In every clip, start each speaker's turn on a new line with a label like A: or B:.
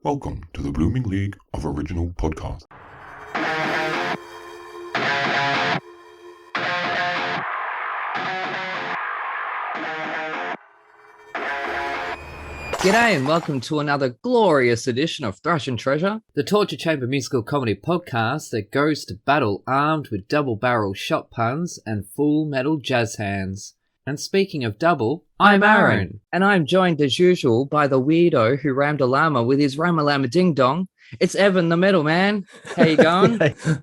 A: Welcome to the Blooming League of Original Podcasts.
B: G'day and welcome to another glorious edition of Thrash and Treasure, the torture chamber musical comedy podcast that goes to battle armed with double-barrel shot puns and full metal jazz hands. And speaking of double, I'm Aaron, and I'm joined as usual by the weirdo who rammed a llama with his ramalama ding dong. It's Evan, the metal man. How you going?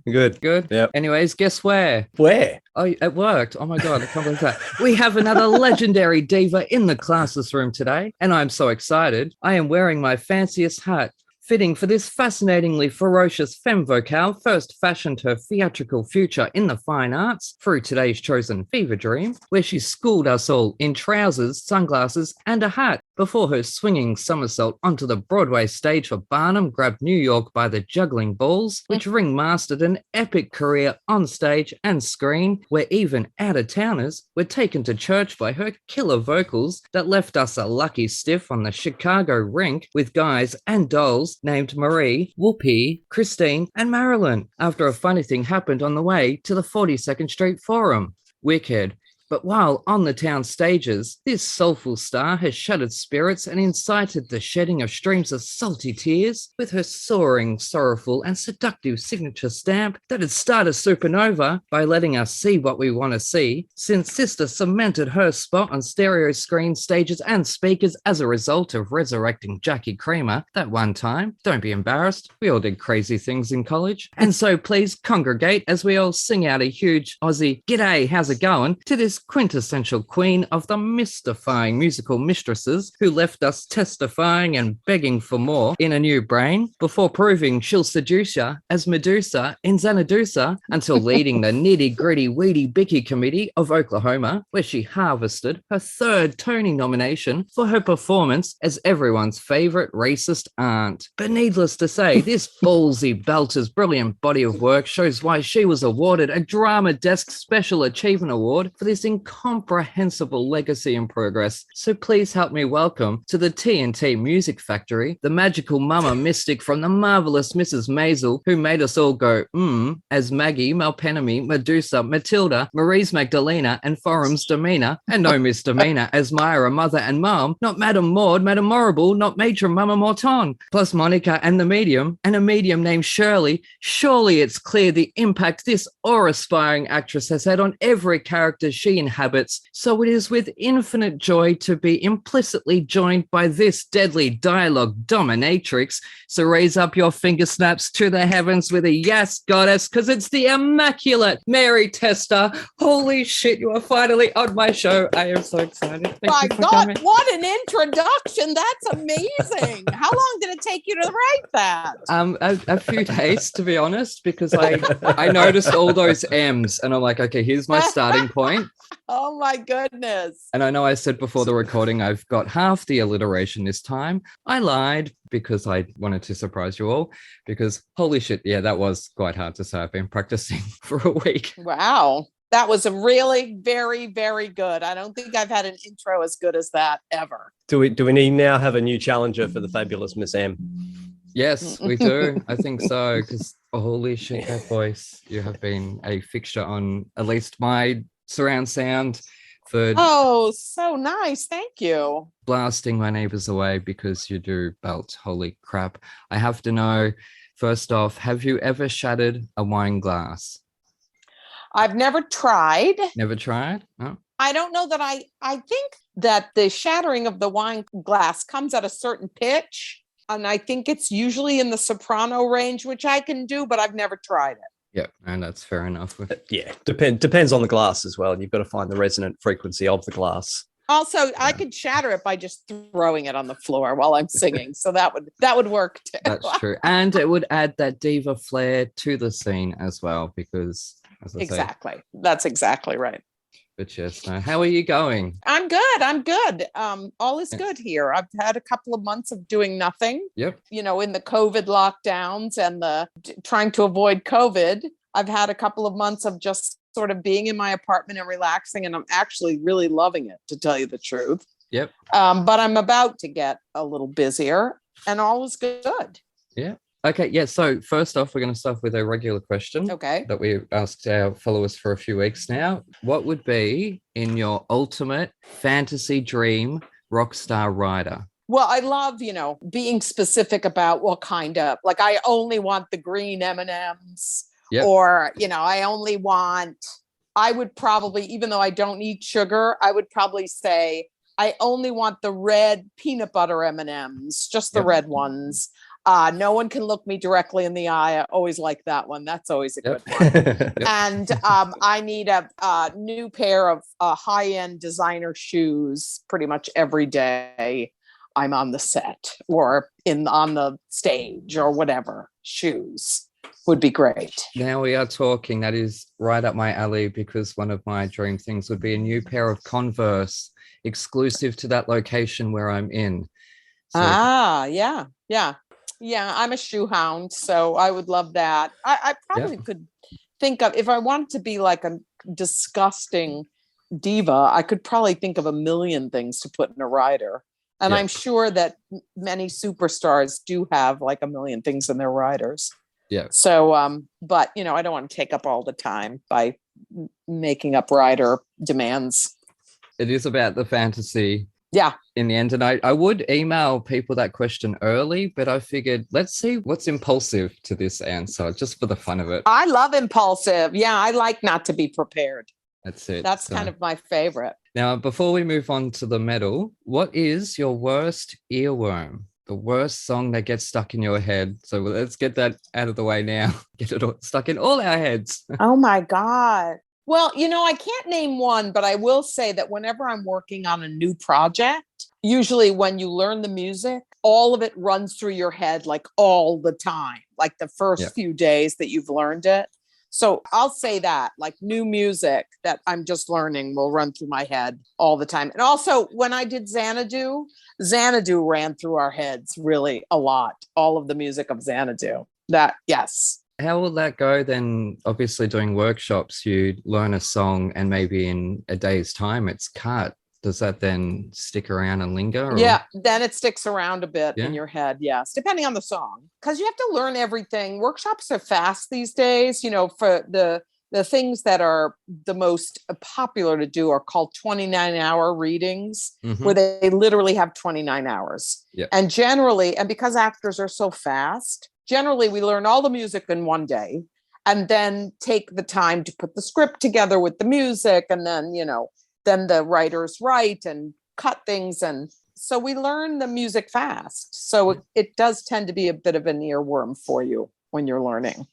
C: Good.
B: Yep. Anyways, guess where?
C: Where?
B: Oh, it worked. Oh my God, I can't believe that. We have another legendary diva in the classes room today, and I'm so excited. I am wearing my fanciest hat, fitting for this fascinatingly ferocious femme vocale first fashioned her theatrical future in the fine arts through today's chosen fever dream, where she schooled us all in trousers, sunglasses, and a hat before her swinging somersault onto the Broadway stage for Barnum grabbed New York by the juggling balls, which ringmastered an epic career on stage and screen, where even out-of-towners were taken to church by her killer vocals that left us a lucky stiff on the Chicago rink with guys and dolls named Marie, Whoopi, Christine, and Marilyn, after a funny thing happened on the way to the 42nd Street Forum. Wicked. But while on the town stages, this soulful star has shattered spirits and incited the shedding of streams of salty tears with her soaring, sorrowful, and seductive signature stamp that had started supernova by letting us see what we want to see, since Sister cemented her spot on stereo screen stages and speakers as a result of resurrecting Jackie Creamer that one time. Don't be embarrassed, we all did crazy things in college. And so please congregate as we all sing out a huge Aussie, "G'day, how's it going?" to this quintessential queen of the mystifying musical mistresses who left us testifying and begging for more in a new brain before proving she'll seduce ya as Medusa in Xanadusa until leading the nitty-gritty weedy bicky committee of Oklahoma, where she harvested her third Tony nomination for her performance as everyone's favorite racist aunt. But needless to say, this ballsy belter's brilliant body of work shows why she was awarded a Drama Desk Special Achievement Award for this incomprehensible legacy and progress. So please help me welcome to the TNT Music Factory, the magical mama mystic from the marvelous Mrs. Maisel, who made us all go, as Maggie, Melpenemy, Medusa, Matilda, Marie's Magdalena, and Forum's demeanor, and no misdemeanor as Myra, mother and mom, not Madame Maud, Madame Morrible, not Major Mama Morton, plus Monica and the medium, and a medium named Shirley. Surely it's clear the impact this awe-inspiring actress has had on every character she inhabits, so it is with infinite joy to be implicitly joined by this deadly dialogue dominatrix. So raise up your finger snaps to the heavens with a yes, goddess, because it's the immaculate Mary Testa. Holy shit, you are finally on my show. I am so excited.
D: My God, what an introduction. That's amazing. How long did it take you to write that?
B: A few days, to be honest, because I noticed all those M's and I'm like, okay, here's my starting point.
D: Oh my goodness.
B: And I know I said before the recording, I've got half the alliteration this time. I lied because I wanted to surprise you all, because holy shit, yeah, that was quite hard to say. I've been practicing for a week.
D: Wow. That was a really very, very good. I don't think I've had an intro as good as that ever.
C: Do we now have a new challenger for the fabulous Miss M?
B: Yes, we do. I think so, because holy shit, that voice. You have been a fixture on at least my surround sound for
D: so nice. Thank you.
B: Blasting my neighbors away because you do belt. Holy crap. I have to know, first off, have you ever shattered a wine glass?
D: I've never tried.
B: Never tried? Oh.
D: I don't know that I think that the shattering of the wine glass comes at a certain pitch. And I think it's usually in the soprano range, which I can do, but I've never tried it.
B: Yeah, and that's fair enough.
C: Yeah, depends on the glass as well. You've got to find the resonant frequency of the glass.
D: Also, I could shatter it by just throwing it on the floor while I'm singing. So that would work too.
B: That's true. And it would add that diva flair to the scene as well, because as I
D: exactly. That's exactly right.
B: But yes, no. How are you going?
D: I'm good. All is good here. I've had a couple of months of doing nothing.
B: Yep.
D: You know, in the COVID lockdowns and the trying to avoid COVID, I've had a couple of months of just sort of being in my apartment and relaxing, and I'm actually really loving it, to tell you the truth.
B: Yep.
D: But I'm about to get a little busier. and all was good.
B: Yeah. Okay. Yeah. So first off, we're going to start with a regular question
D: Okay.
B: that we asked our followers for a few weeks now. What would be in your ultimate fantasy dream rock star rider?
D: Well, I love, being specific about what kind of, like, I only want the green M&Ms.
B: Yep.
D: Or, I would probably, even though I don't eat sugar, I would probably say I only want the red peanut butter M&Ms, just the
B: Yep.
D: red ones. No one can look me directly in the eye. I always like that one. That's always a good one. And I need a new pair of high-end designer shoes pretty much every day I'm on the set or on the stage or whatever. Shoes would be great.
B: Now we are talking. That is right up my alley, because one of my dream things would be a new pair of Converse exclusive to that location where I'm in. So,
D: Yeah. I'm a shoe hound, so I would love that. I probably could think of, if I wanted to be like a disgusting diva, I could probably think of a million things to put in a rider. And I'm sure that many superstars do have like a million things in their riders.
B: Yeah.
D: So, but I don't want to take up all the time by making up rider demands.
B: it is about the fantasy.
D: Yeah.
B: In the end, and I would email people that question early, but I figured let's see what's impulsive to this answer, just for the fun of it.
D: I love impulsive. Yeah, I like not to be prepared.
B: That's it.
D: That's kind of my favorite.
B: Now, before we move on to the medal, what is your worst earworm? The worst song that gets stuck in your head. So let's get that out of the way now. Get it all stuck in all our heads.
D: Oh my God. Well, I can't name one, but I will say that whenever I'm working on a new project, usually when you learn the music, all of it runs through your head like all the time, like the first few days that you've learned it. So I'll say that, like, new music that I'm just learning will run through my head all the time. And also when I did Xanadu ran through our heads really a lot. All of the music of Xanadu. Yes.
B: How will that go then? Obviously doing workshops, you learn a song and maybe in a day's time it's cut. Does that then stick around and linger? Or?
D: Yeah, then it sticks around a bit in your head. Yes, depending on the song, because you have to learn everything. Workshops are fast these days. For the things that are the most popular to do are called 29-hour readings, where they literally have 29 hours.
B: Yep.
D: And generally, and because actors are so fast, generally we learn all the music in one day and then take the time to put the script together with the music. And then, then the writers write and cut things. And so we learn the music fast. So it does tend to be a bit of an earworm for you when you're learning.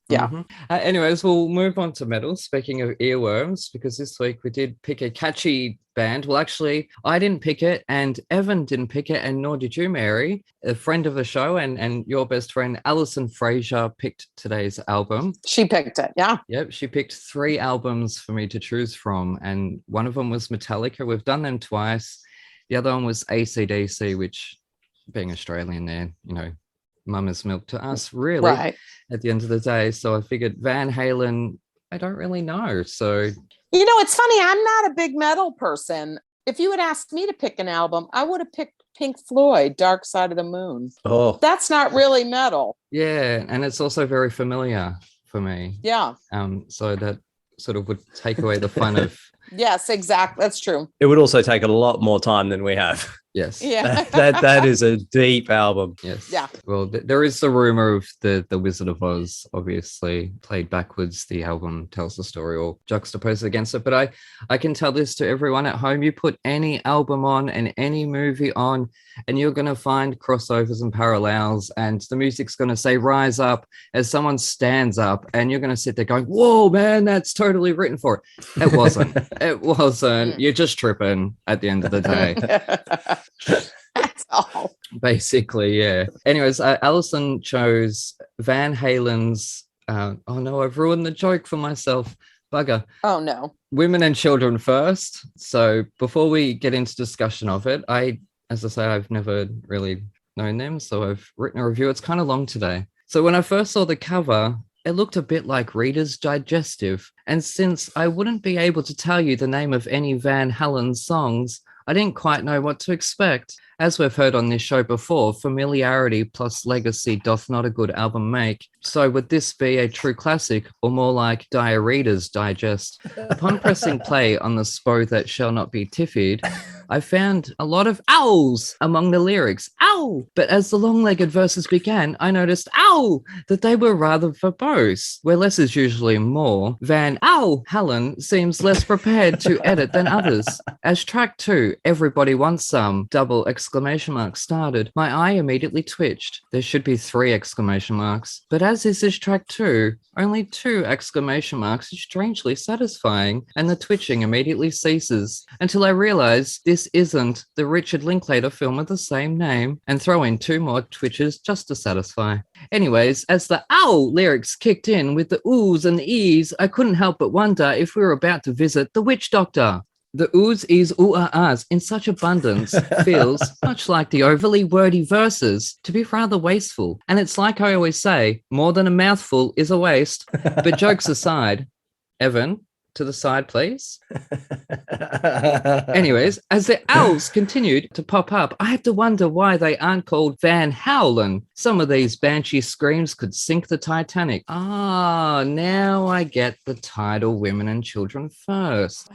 D: Yeah.
B: Anyways, we'll move on to medals. Speaking of earworms, because this week we did pick a catchy band. Well, actually, I didn't pick it, and Evan didn't pick it, and nor did you, Mary. A friend of the show and your best friend, Alison Fraser, picked today's album.
D: She picked it, yeah.
B: Yep, she picked 3 albums for me to choose from, and one of them was Metallica. We've done them twice. The other one was AC/DC, which, being Australian there, mama's milk to us, really, at the end of the day. So I figured Van Halen, I don't really know. So,
D: it's funny. I'm not a big metal person. If you had asked me to pick an album, I would have picked Pink Floyd, Dark Side of the Moon.
C: Oh,
D: that's not really metal.
B: Yeah. And it's also very familiar for me.
D: Yeah.
B: So that sort of would take away the fun of.
D: Yes, exactly. That's true.
C: It would also take a lot more time than we have.
B: Yes.
D: Yeah.
C: that is a deep album.
B: Yes.
D: Yeah.
B: Well, there is the rumor of the Wizard of Oz, obviously played backwards. The album tells the story or juxtaposed against it. But I can tell this to everyone at home. You put any album on and any movie on, and you're going to find crossovers and parallels. And the music's going to say "Rise Up" as someone stands up, and you're going to sit there going, "Whoa, man, that's totally written for it." It wasn't. It wasn't. You're just tripping at the end of the day.
D: That's all.
B: Basically, yeah. Anyways, Alison chose Van Halen's, oh no, I've ruined the joke for myself. Bugger.
D: Oh no.
B: Women and Children First. So before we get into discussion of it, as I say, I've never really known them. So I've written a review. It's kind of long today. So when I first saw the cover, it looked a bit like Reader's Digestive. And since I wouldn't be able to tell you the name of any Van Halen songs, I didn't quite know what to expect. As we've heard on this show before, familiarity plus legacy doth not a good album make. So would this be a true classic, or more like Diarrhea's Digest? Upon pressing play on the SPO that shall not be tiffied, I found a lot of owls among the lyrics. Ow! But as the long-legged verses began, I noticed, ow, that they were rather verbose, where less is usually more. Van Halen seems less prepared to edit than others. As track 2, Everybody Wants Some, started, my eye immediately twitched. There should be 3 exclamation marks. But as is this track 2, only 2 exclamation marks is strangely satisfying, and the twitching immediately ceases, until I realize this isn't the Richard Linklater film of the same name, and throw in 2 more twitches just to satisfy. Anyways, as the ow lyrics kicked in with the oohs and ees, I couldn't help but wonder if we were about to visit the witch doctor. The oohs, ees, ooh, ah, ahs in such abundance feels, much like the overly wordy verses, to be rather wasteful. And it's like I always say, more than a mouthful is a waste. But jokes aside, Evan, to the side, please. Anyways, as the owls continued to pop up, I had to wonder why they aren't called Van Halen. Some of these banshee screams could sink the Titanic. Ah, now I get the title Women and Children First.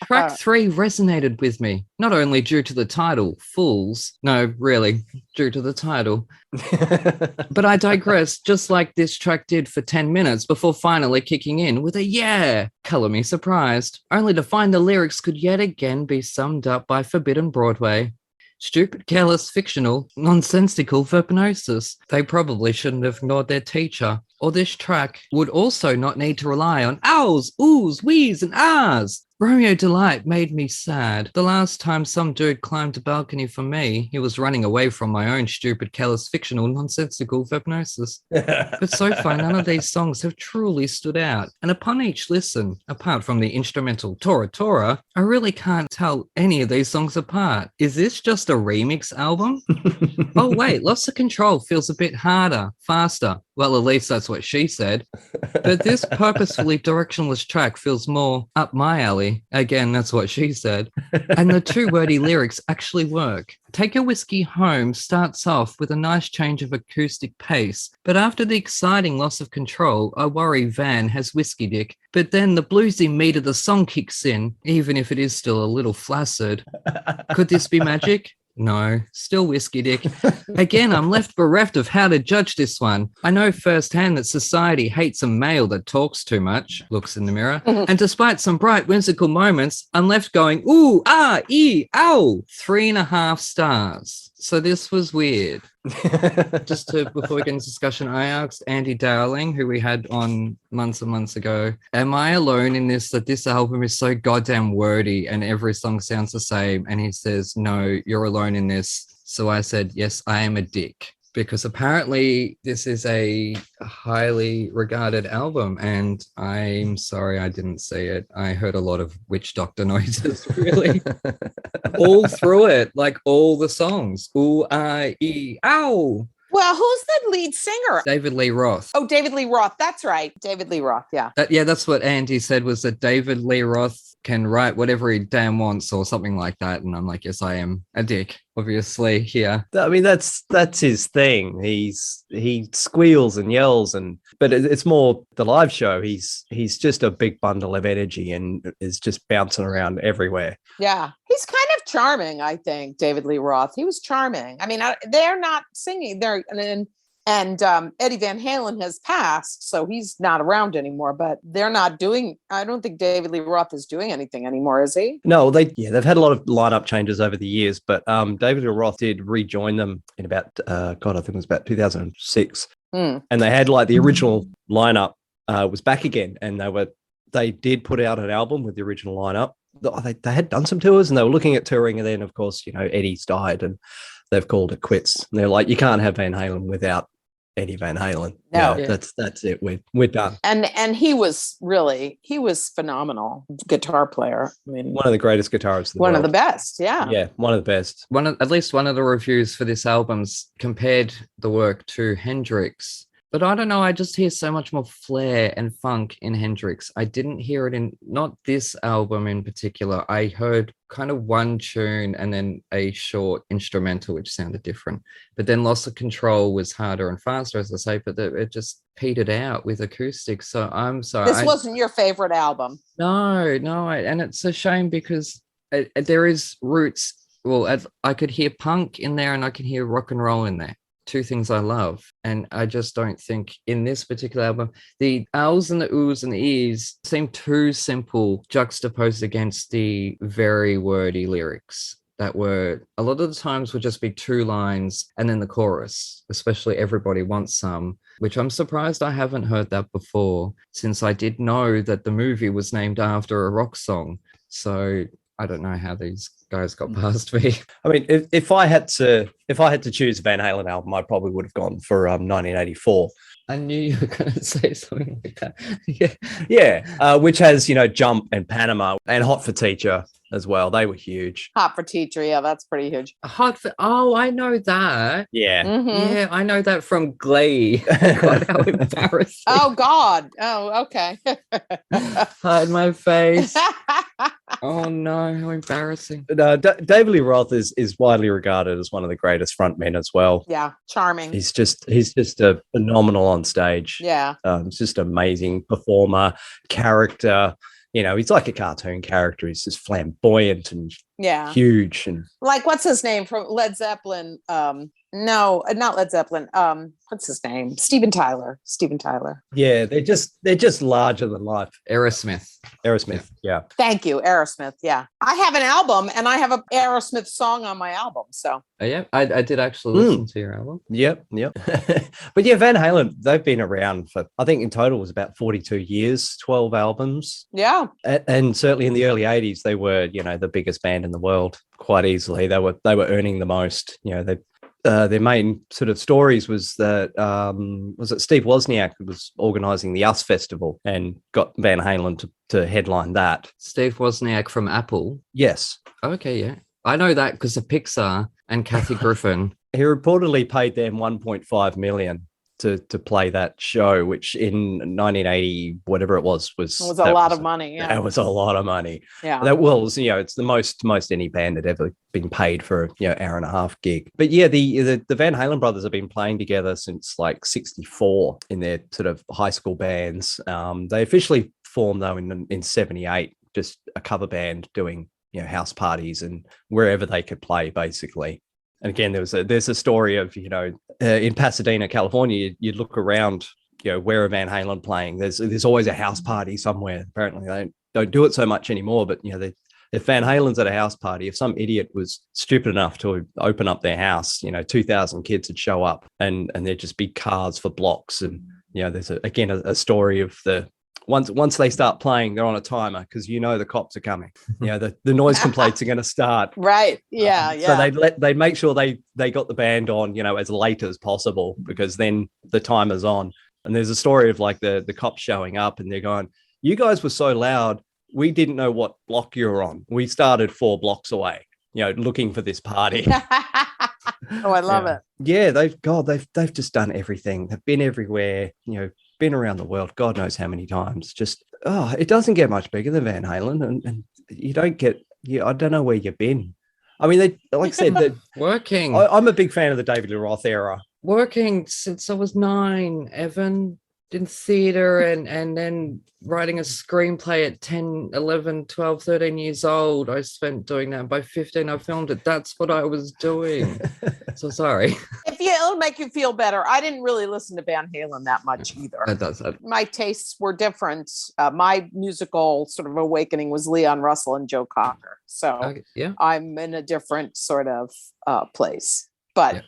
B: Track 3 resonated with me, not only due to the title, Fools. No, really, due to the title. But I digress, just like this track did for 10 minutes before finally kicking in with a yeah, color me surprised, only to find the lyrics could yet again be summed up by forbidden Broadway. Stupid, careless, fictional, nonsensical verpinosis. They probably shouldn't have ignored their teacher. Or this track would also not need to rely on owls, oohs, wees, and ahs. Romeo Delight made me sad. The last time some dude climbed a balcony for me, he was running away from my own stupid, callous, fictional, nonsensical hypnosis. But so far, none of these songs have truly stood out. And upon each listen, apart from the instrumental Tora Tora, I really can't tell any of these songs apart. Is this just a remix album? Oh wait, Loss of Control feels a bit harder, faster. Well, at least that's what she said. But this purposefully directionless track feels more up my alley. Again, that's what she said. And the 2 wordy lyrics actually work. Take Your Whiskey Home starts off with a nice change of acoustic pace, but after the exciting Loss of Control, I worry Van has whiskey dick. But then the bluesy meat of the song kicks in, even if it is still a little flaccid. Could this be magic? No, still whiskey dick. Again, I'm left bereft of how to judge this one. I know firsthand that society hates a male that talks too much, looks in the mirror, and despite some bright, whimsical moments, I'm left going, ooh, ah, ee, ow, 3.5 stars. So this was weird. Before we get into discussion, I asked Andy Dowling, who we had on months and months ago, am I alone in this, that this album is so goddamn wordy and every song sounds the same? And he says, no, you're alone in this. So I said, yes, I am a dick. Because apparently this is a highly regarded album, and I'm sorry I didn't see it. I heard a lot of witch doctor noises, really, all through it, like all the songs. Ooh, ah, ee, ow.
D: Well, who's the lead singer?
B: David Lee Roth.
D: Oh, David Lee Roth. That's right. David Lee Roth. Yeah.
B: That's what Andy said, was that David Lee Roth can write whatever he damn wants or something like that. And I'm like, yes, I am a dick, obviously, here.
C: I mean, that's his thing. He squeals and yells, but it's more the live show. He's just a big bundle of energy and is just bouncing around everywhere.
D: Yeah. He's kind of charming, I think, David Lee Roth. He was charming. I mean, they're not singing. And Eddie Van Halen has passed, so he's not around anymore, but they're not doing, I don't think David Lee Roth is doing anything anymore, is he?
C: No, they've had a lot of lineup changes over the years, but David Lee Roth did rejoin them in about, I think it was about 2006. And they had like the original lineup was back again, and they did put out an album with the original lineup. They had done some tours and they were looking at touring, and then of course, Eddie's died and they've called it quits. And they're like, you can't have Van Halen without Eddie Van Halen.
D: No,
C: that's it. We're done.
D: And he was phenomenal guitar player. I mean,
C: one of the greatest guitarists.
D: One of the best. Yeah.
C: Yeah. One of the best.
B: At least one of the reviews for this album's compared the work to Hendrix. But I don't know. I just hear so much more flair and funk in Hendrix. I didn't hear it in not this album in particular. I heard kind of one tune and then a short instrumental, which sounded different. But then Loss of Control was harder and faster, as I say, but it just petered out with acoustics. So I'm sorry.
D: This wasn't your favorite album.
B: No, and it's a shame because there is roots. Well, I could hear punk in there and I can hear rock and roll in there. Two things I love. And I just don't think in this particular album, the L's and the Oohs and the E's seem too simple juxtaposed against the very wordy lyrics that were a lot of the times would just be two lines and then the chorus, especially Everybody Wants Some, which I'm surprised I haven't heard that before, since I did know that the movie was named after a rock song. So I don't know how these guys got past me.
C: I mean, if I had to choose a Van Halen album, I probably would have gone for 1984.
B: I knew you were going to say something like that.
C: Yeah, which has Jump and Panama and Hot for Teacher as well. They were huge.
D: Hot for Teacher, yeah, that's pretty huge.
B: I know that.
C: Yeah,
B: yeah, I know that from Glee. God, how embarrassing!
D: Oh God! Oh, okay.
B: Hide my face. Oh no, how embarrassing.
C: David Lee Roth is widely regarded as one of the greatest frontmen as well.
D: Yeah, charming.
C: He's just a phenomenal on stage.
D: Yeah.
C: He's just an amazing performer, character. He's like a cartoon character. He's just flamboyant and huge. And
D: like, what's his name from Led Zeppelin? No, not Led Zeppelin. What's his name? Steven Tyler.
C: Yeah, they're just larger than life.
B: Aerosmith.
C: Yeah.
D: Thank you, Aerosmith. Yeah, I have an album and I have an Aerosmith song on my album. So
B: yeah, I did actually listen to your album.
C: Yep. But yeah, Van Halen, they've been around for, I think in total was about 42 years, 12 albums.
D: Yeah.
C: And certainly in the early 80s, they were, the biggest band in the world quite easily. They were earning the most. Their main sort of stories was that was it Steve Wozniak was organizing the US Festival and got Van Halen to headline that.
B: Steve Wozniak from Apple.
C: Yes.
B: Okay, yeah. I know that because of Pixar and Kathy Griffin.
C: He reportedly paid them $1.5 million to play that show, which in 1980, whatever it was a lot of money. Yeah. That was a lot of money.
D: Yeah.
C: That was, it's the most any band had ever been paid for hour and a half gig. But yeah, the Van Halen brothers have been playing together since like 64 in their sort of high school bands. They officially formed though in 78, just a cover band doing house parties and wherever they could play basically. And again, there's a story of, in Pasadena, California, you'd look around, where are Van Halen playing? There's always a house party somewhere. Apparently they don't do it so much anymore, but if Van Halen's at a house party, if some idiot was stupid enough to open up their house, 2,000 kids would show up and there'd just be cars for blocks. And, there's a story of once they start playing, they're on a timer because the cops are coming. The noise complaints are going to start.
D: Right. Yeah.
C: So they make sure they got the band on, as late as possible because then the timer's on. And there's a story of like the cops showing up and they're going, "You guys were so loud, we didn't know what block you were on. We started 4 blocks away, looking for this party."
D: Oh, I love it.
C: Yeah, they've just done everything. They've been everywhere, been around the world, God knows how many times. Just, it doesn't get much bigger than Van Halen. And you don't get, I don't know where you've been. I mean, they, like I said, that
B: working.
C: I'm a big fan of the David Lee Roth era.
B: Working since I was 9, Evan. In theater and then writing a screenplay at 10, 11, 12, 13 years old. I spent doing that. By 15, I filmed it. That's what I was doing. So sorry.
D: It'll make you feel better. I didn't really listen to Van Halen that much either.
B: That does.
D: My tastes were different. My musical sort of awakening was Leon Russell and Joe Cocker. So I'm in a different sort of place. But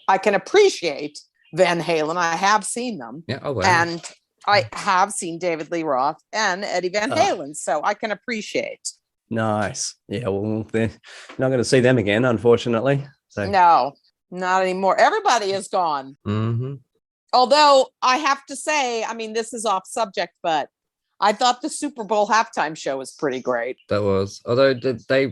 D: I can appreciate Van Halen. I have seen them.
B: Yeah, oh, wow.
D: And I have seen David Lee Roth and Eddie Van Halen, so I can appreciate.
C: Nice. Yeah, well, they're not going to see them again, unfortunately. So.
D: No, not anymore. Everybody is gone.
B: Mm-hmm.
D: Although I have to say, I mean, this is off subject, but I thought the Super Bowl halftime show was pretty great.
B: That was. Although,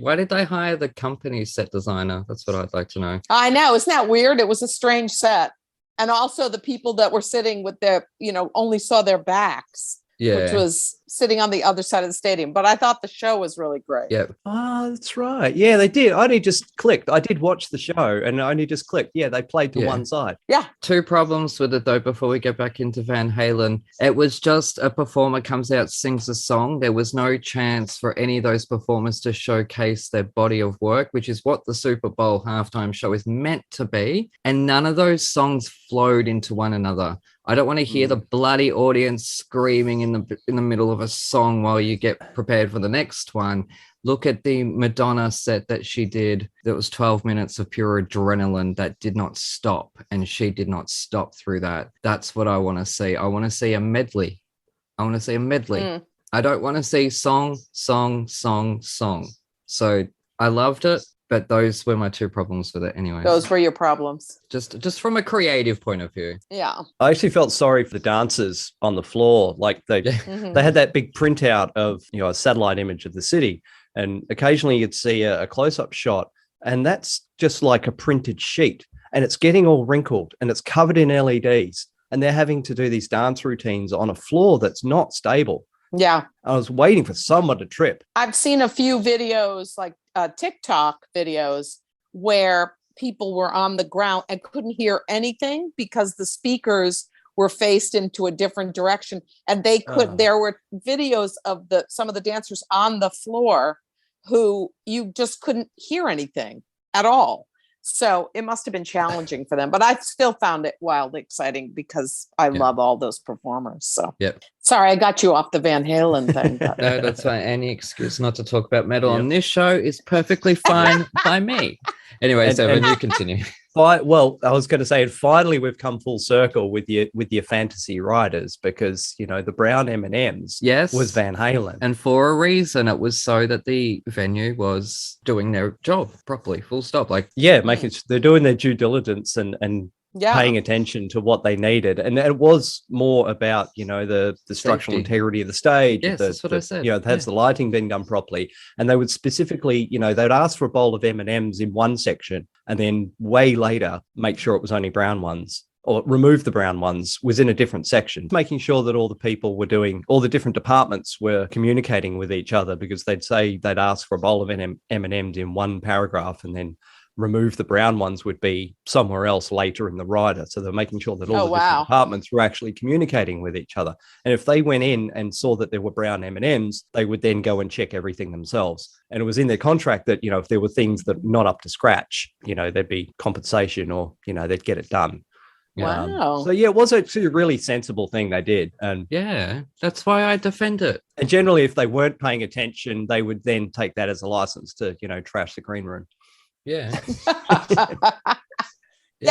B: why did they hire the company set designer? That's what I'd like to know.
D: I know. Isn't that weird? It was a strange set. And also the people that were sitting with their, only saw their backs, which was sitting on the other side of the stadium. But I thought the show was really great.
B: Yeah.
C: Oh, that's right. Yeah, they did. I only just clicked. I did watch the show and I only just clicked. Yeah, they played to one side.
D: Yeah.
B: 2 problems with it, though, before we get back into Van Halen. It was just a performer comes out, sings a song. There was no chance for any of those performers to showcase their body of work, which is what the Super Bowl halftime show is meant to be. And none of those songs flowed into one another. I don't want to hear the bloody audience screaming in the middle of a song while you get prepared for the next one. Look at the Madonna set that she did. That was 12 minutes of pure adrenaline that did not stop, and she did not stop through that. That's what I want to see. I want to see a medley. I don't want to see song. So I loved it, but those were my 2 problems with it anyway.
D: Those were your problems.
B: Just from a creative point of view.
D: Yeah.
C: I actually felt sorry for the dancers on the floor. Like they had that big printout of, a satellite image of the city. And occasionally you'd see a close-up shot, and that's just like a printed sheet, and it's getting all wrinkled and it's covered in LEDs, and they're having to do these dance routines on a floor that's not stable.
D: Yeah.
C: I was waiting for someone to trip.
D: I've seen a few videos, like TikTok videos, where people were on the ground and couldn't hear anything because the speakers were faced into a different direction, and they could. There were videos of some of the dancers on the floor who you just couldn't hear anything at all. So it must have been challenging for them, but I still found it wildly exciting because I love all those performers. So sorry, I got you off the Van Halen thing. But.
B: No, that's fine. Any excuse not to talk about metal on this show is perfectly fine by me. Anyway, Evan, you continue.
C: Well, I was going to say, finally, we've come full circle with your fantasy writers, because the brown M&Ms was Van Halen,
B: and for a reason. It was so that the venue was doing their job properly. Full stop.
C: Making sure they're doing their due diligence and paying attention to what they needed, and it was more about the structural integrity of the stage.
B: Yes, that's what I said.
C: Has the lighting being done properly, and they would specifically, they'd ask for a bowl of M&Ms in one section, and then way later make sure it was only brown ones, or remove the brown ones was in a different section, making sure that all the people were doing, all the different departments were communicating with each other, because they'd ask for a bowl of M&Ms in one paragraph, and then remove the brown ones would be somewhere else later in the rider. So they're making sure that all the different departments were actually communicating with each other. And if they went in and saw that there were brown M&Ms, they would then go and check everything themselves. And it was in their contract that, if there were things that not up to scratch, there'd be compensation, or, they'd get it done.
D: Wow.
C: So it was actually a really sensible thing they did. And
B: that's why I defend it.
C: And generally, if they weren't paying attention, they would then take that as a license to, trash the green room.
B: Yeah.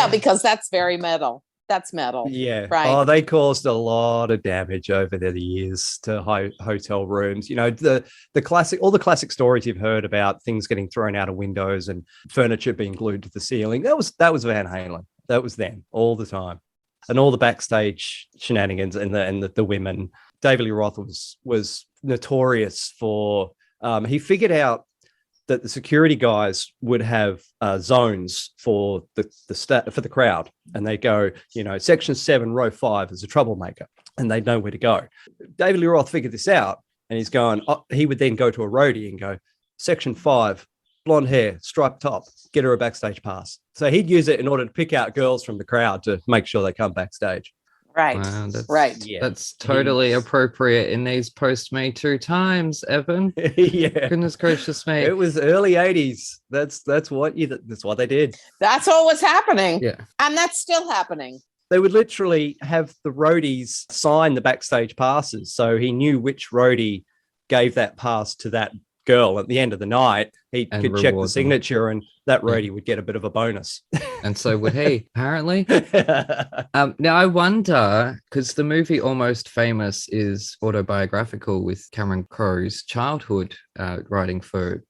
D: Because that's very metal. That's metal.
C: Yeah.
D: Right.
C: Oh, they caused a lot of damage over the years to hotel rooms. The classic, all the classic stories you've heard about things getting thrown out of windows and furniture being glued to the ceiling. That was Van Halen. That was them all the time, and all the backstage shenanigans and the women. David Lee Roth was notorious for. He figured out that the security guys would have zones for the crowd, and they go, section 7, row 5 is a troublemaker, and they'd know where to go. David Lee Roth figured this out, and he's going. He would then go to a roadie and go, section 5, blonde hair, striped top, get her a backstage pass. So he'd use it in order to pick out girls from the crowd to make sure they come backstage.
D: Right.
B: Wow,
D: That's
B: totally appropriate in these post-Me Too times, Evan. Goodness gracious me.
C: It was early 80s. That's what they did.
D: That's what was happening.
B: Yeah.
D: And that's still happening.
C: They would literally have the roadies sign the backstage passes, so he knew which roadie gave that pass to that girl. At the end of the night, he could check the signature, and that roadie would get a bit of a bonus.
B: And so would he, apparently. Now, I wonder, because the movie Almost Famous is autobiographical, with Cameron Crowe's childhood writing for,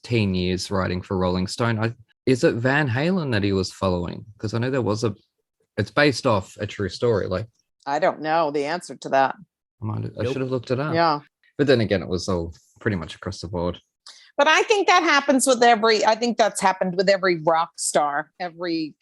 B: teen years writing for Rolling Stone. Is it Van Halen that he was following? Because I know there was it's based off a true story.
D: I don't know the answer to that.
B: I should have looked it up.
D: Yeah.
B: But then again, it was all pretty much across the board.
D: But I think that happens with I think that's happened with every rock star, every,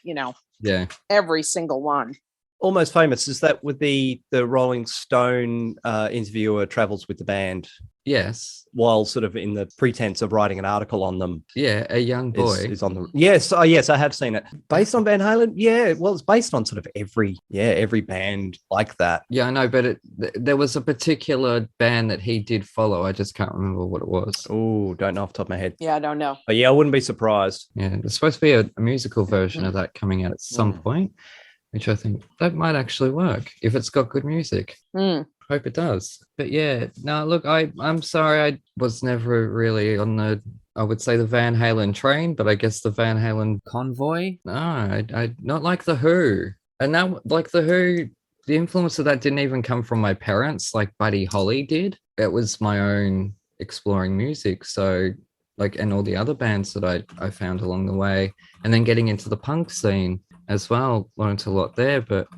B: Yeah.
D: Every single one.
C: Almost Famous, is that with the Rolling Stone interviewer travels with the band
B: Yes.
C: while sort of in the pretense of writing an article on them?
B: Yeah, a young boy.
C: Is on the yes, yes, I have seen it. Based on Van Halen, yeah. Well, it's based on sort of every band like that.
B: Yeah, I know, but there was a particular band that he did follow. I just can't remember what it was.
C: Oh, don't know off the top of my head.
D: Yeah, I don't know.
C: But yeah, I wouldn't be surprised.
B: Yeah, there's supposed to be a musical version of that coming out at some point, which I think that might actually work if it's got good music. Hope it does. But yeah, no, look, I'm sorry, I was never really on the, I would say, the Van Halen train, but I guess the Van Halen convoy. No, I not like the Who. And now, like the Who, the influence of that didn't even come from my parents, like Buddy Holly did. It was my own exploring music. So, like, and all the other bands that I found along the way, and then getting into the punk scene as well, learned a lot there. But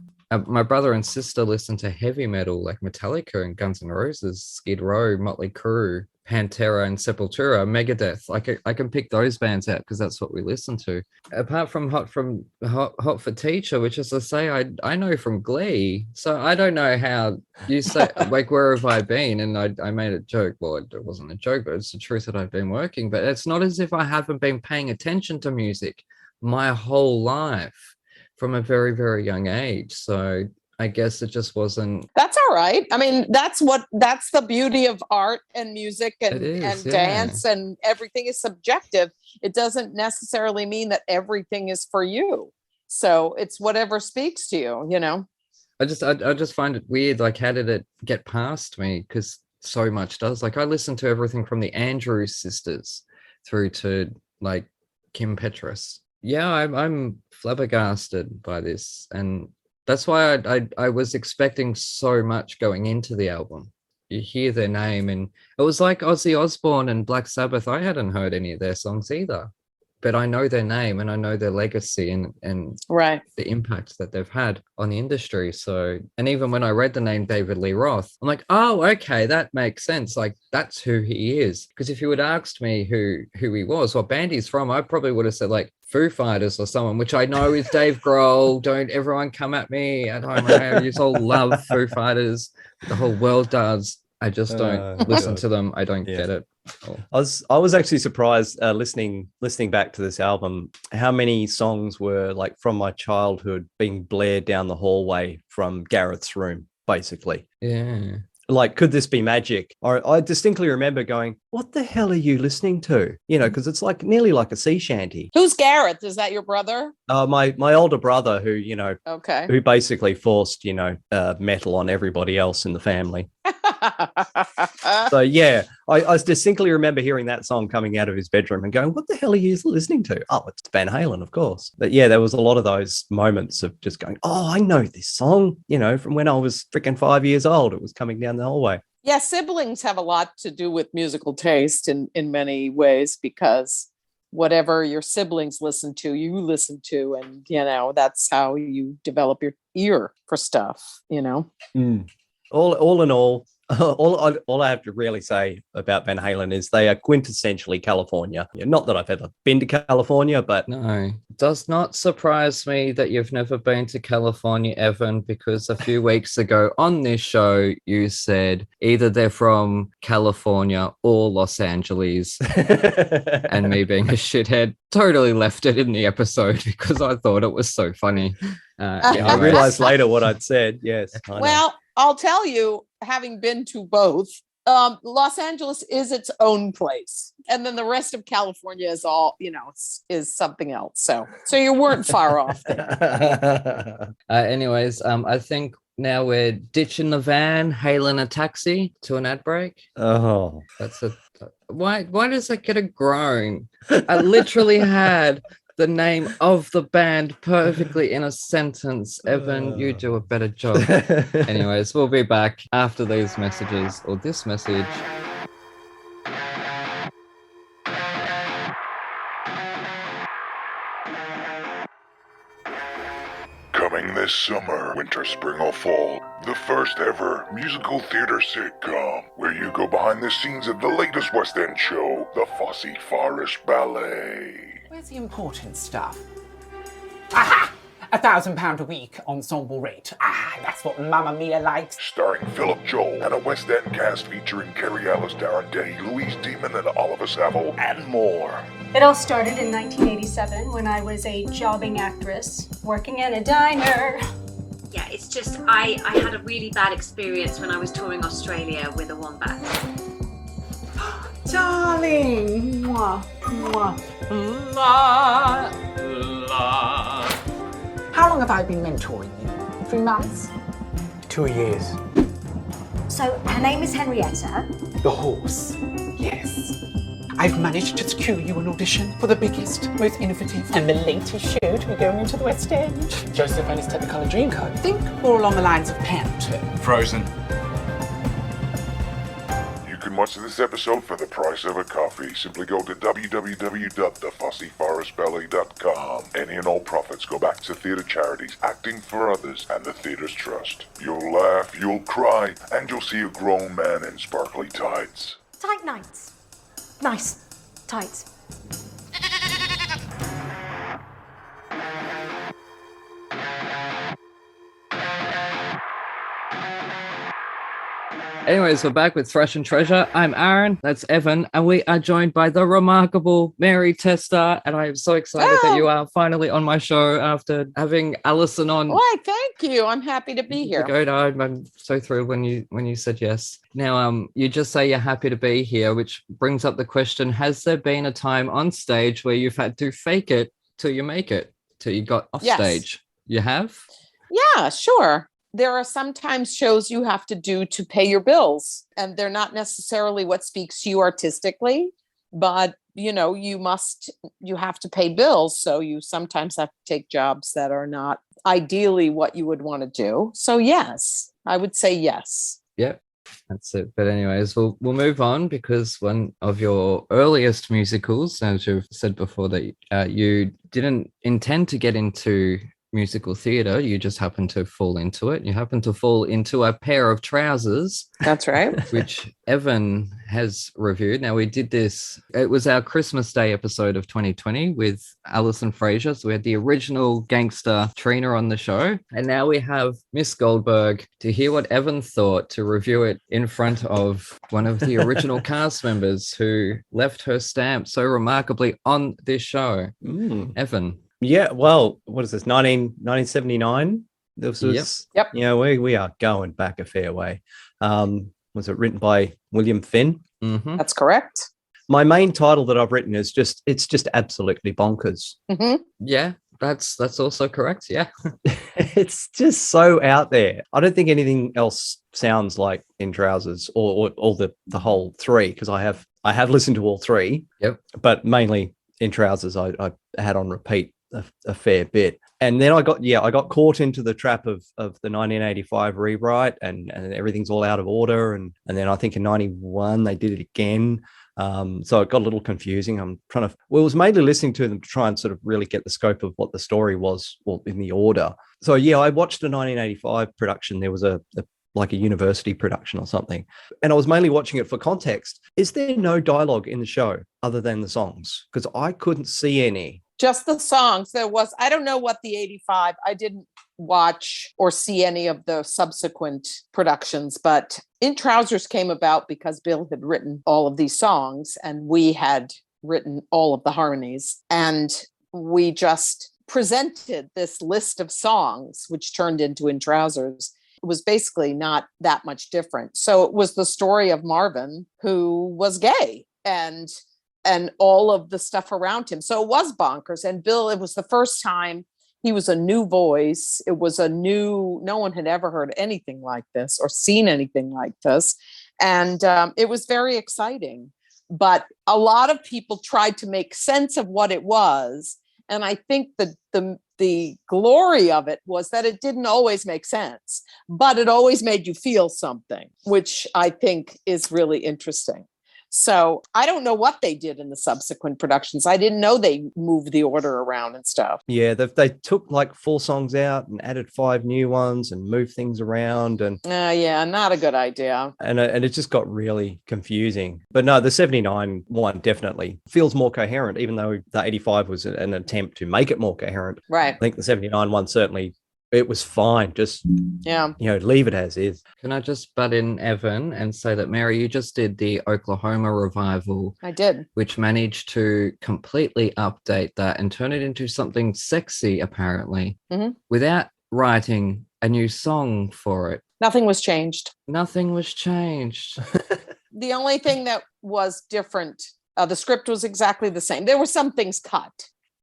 B: my brother and sister listened to heavy metal like Metallica and Guns N' Roses, Skid Row, Motley Crue, Pantera and Sepultura, Megadeth. I can pick those bands out because that's what we listen to. Apart from Hot for Teacher, which, as I say, I know from Glee. So I don't know how you say, like, where have I been? And I made a joke. Well, it wasn't a joke, but it's the truth that I've been working. But it's not as if I haven't been paying attention to music my whole life from a very, very young age. So I guess it just wasn't.
D: That's all right. I mean, that's the beauty of art and music and dance, and everything is subjective. It doesn't necessarily mean that everything is for you. So it's whatever speaks to you, you know?
B: I just find it weird. Like, how did it get past me? Because so much does. Like, I listened to everything from the Andrews sisters through to like Kim Petras. Yeah, I'm flabbergasted by this, and that's why I was expecting so much going into the album. You hear their name, and it was like Ozzy Osbourne and Black Sabbath. I hadn't heard any of their songs either, but I know their name and I know their legacy and
D: right,
B: the impact that they've had on the industry. So, and even when I read the name David Lee Roth, I'm like, oh, okay, that makes sense. Like, that's who he is. Because if you would have asked me who he was, what band he's from, I probably would have said like Foo Fighters or someone, which I know is Dave Grohl. Don't everyone come at me at home. I you all love Foo Fighters. The whole world does. I just don't listen to them. I don't get it. Oh.
C: I was actually surprised listening back to this album how many songs were like from my childhood being blared down the hallway from Gareth's room, basically.
B: Yeah.
C: Like, could this be magic? Or I distinctly remember going, what the hell are you listening to? You know, because it's like nearly like a sea shanty.
D: Who's Gareth? Is that your brother?
C: My older brother, who, you know,
D: okay,
C: who basically forced, you know, metal on everybody else in the family. So yeah, I distinctly remember hearing that song coming out of his bedroom and going, what the hell are you listening to? Oh, it's Van Halen, of course. But yeah, there was a lot of those moments of just going, oh, I know this song, you know, from when I was freaking 5 years old. It was coming down the hallway.
D: Yeah, siblings have a lot to do with musical taste in many ways, because whatever your siblings listen to, you listen to, and, you know, that's how you develop your ear for stuff, you know?
C: All in all, all I have to really say about Van Halen is they are quintessentially California. Not that I've ever been to California, but
B: no, it does not surprise me that you've never been to California, Evan, because a few weeks ago on this show, you said either they're from California or Los Angeles. And me being a shithead totally left it in the episode because I thought it was so funny.
C: I realized later what I'd said. Yes.
D: Well, I'll tell you, having been to both, Los Angeles is its own place, and then the rest of California is all, you know, is something else. So you weren't far off there.
B: Anyways, I think now we're ditching the van, hailing a taxi to an ad break.
C: Oh,
B: that's why does it get a groan? I literally had the name of the band perfectly in a sentence. Evan, you do a better job. Anyways, we'll be back after these messages, or this message.
A: Coming this summer, winter, spring, or fall, the first ever musical theater sitcom, where you go behind the scenes of the latest West End show, the Fosse Forest Ballet.
E: Where's the important stuff? Aha! £1,000 a week ensemble rate. That's what Mamma Mia likes.
A: Starring Philip Joel and a West End cast featuring Carrie Ellis, Darren Day, Louise Demon, and Oliver Saville, and more.
F: It all started in 1987 when I was a jobbing actress working in a diner.
G: Yeah, it's just I had a really bad experience when I was touring Australia with a wombat.
E: Darling! Mwah, mwah. La, la. How long have I been mentoring you? 3 months?
H: 2 years.
F: So her name is Henrietta.
E: The horse. Yes. I've managed to secure you an audition for the biggest, most innovative, and the latest show to be going into the West End. Joseph and his Technicolor Dreamcoat. Think more along the lines of Panther.
H: Frozen.
A: You can watch this episode for the price of a coffee. Simply go to www.thefossyforestballet.com. Any and all profits go back to theatre charities, acting for others, and the Theatre's Trust. You'll laugh, you'll cry, and you'll see a grown man in sparkly tights.
F: Tight nights. Nice tights.
B: Anyways, we're back with Thrash and Treasure. I'm Aaron, that's Evan, and we are joined by the remarkable Mary Testa. And I am so excited that you are finally on my show after having Alison on.
D: Why, thank you. I'm happy to be here.
B: I'm so thrilled when you said yes. Now, you just say you're happy to be here, which brings up the question, has there been a time on stage where you've had to fake it till you make it, till you got off stage? You have?
D: Yeah, sure. There are sometimes shows you have to do to pay your bills, and they're not necessarily what speaks to you artistically, but you have to pay bills. So you sometimes have to take jobs that are not ideally what you would want to do. So yes, I would say yes.
B: Yep. That's it. But anyways, we'll move on, because one of your earliest musicals, as you've said before, that you didn't intend to get into musical theater, you just happened to fall into it. You happened to fall into A Pair of Trousers.
D: That's right.
B: Which Evan has reviewed. Now, we did this, it was our Christmas Day episode of 2020 with Alison Fraser. So we had the original gangster Trina on the show. And now we have Miss Goldberg to hear what Evan thought, to review it in front of one of the original cast members who left her stamp so remarkably on this show. Evan.
C: Yeah, well, what is this, 1979? This was,
D: Yep.
C: We are going back a fair way. Was it written by William Finn?
B: Mm-hmm.
D: That's correct.
C: My main title that I've written is it's just absolutely bonkers.
D: Mm-hmm.
B: Yeah, that's also correct. Yeah.
C: It's just so out there. I don't think anything else sounds like In Trousers or the whole three, because I have listened to all three.
B: Yep.
C: But mainly In Trousers I had on repeat a fair bit. And then I got caught into the trap of the 1985 rewrite, and everything's all out of order. And then I think in 91 they did it again. So it got a little confusing. I'm trying to, it was mainly listening to them to try and sort of really get the scope of what the story was, in the order. So yeah, I watched the 1985 production. There was a university production or something. And I was mainly watching it for context. Is there no dialogue in the show other than the songs? Because I couldn't see any.
D: Just the songs. I don't know what the 85, I didn't watch or see any of the subsequent productions, but In Trousers came about because Bill had written all of these songs and we had written all of the harmonies. And we just presented this list of songs, which turned into In Trousers. It was basically not that much different. So it was the story of Marvin, who was gay, and all of the stuff around him. So it was bonkers. And Bill, it was the first time he was a new voice. It was no one had ever heard anything like this or seen anything like this. And it was very exciting. But a lot of people tried to make sense of what it was. And I think the glory of it was that it didn't always make sense, but it always made you feel something, which I think is really interesting. So I don't know what they did in the subsequent productions. I didn't know they moved the order around and stuff.
C: Yeah, they took like 4 songs out and added 5 new ones and moved things around, and
D: Yeah, not a good idea.
C: and it just got really confusing. But no, the 79 one definitely feels more coherent, even though the 85 was an attempt to make it more coherent.
D: Right.
C: I think the 79 one certainly, it was fine. Just,
D: Yeah.
C: Leave it as is.
B: Can I just butt in, Evan, and say that, Mary, you just did the Oklahoma revival,
D: I did.
B: which managed to completely update that and turn it into something sexy, apparently, without writing a new song for it.
D: Nothing was changed.
B: Nothing was changed.
D: The only thing that was different, the script was exactly the same. There were some things cut.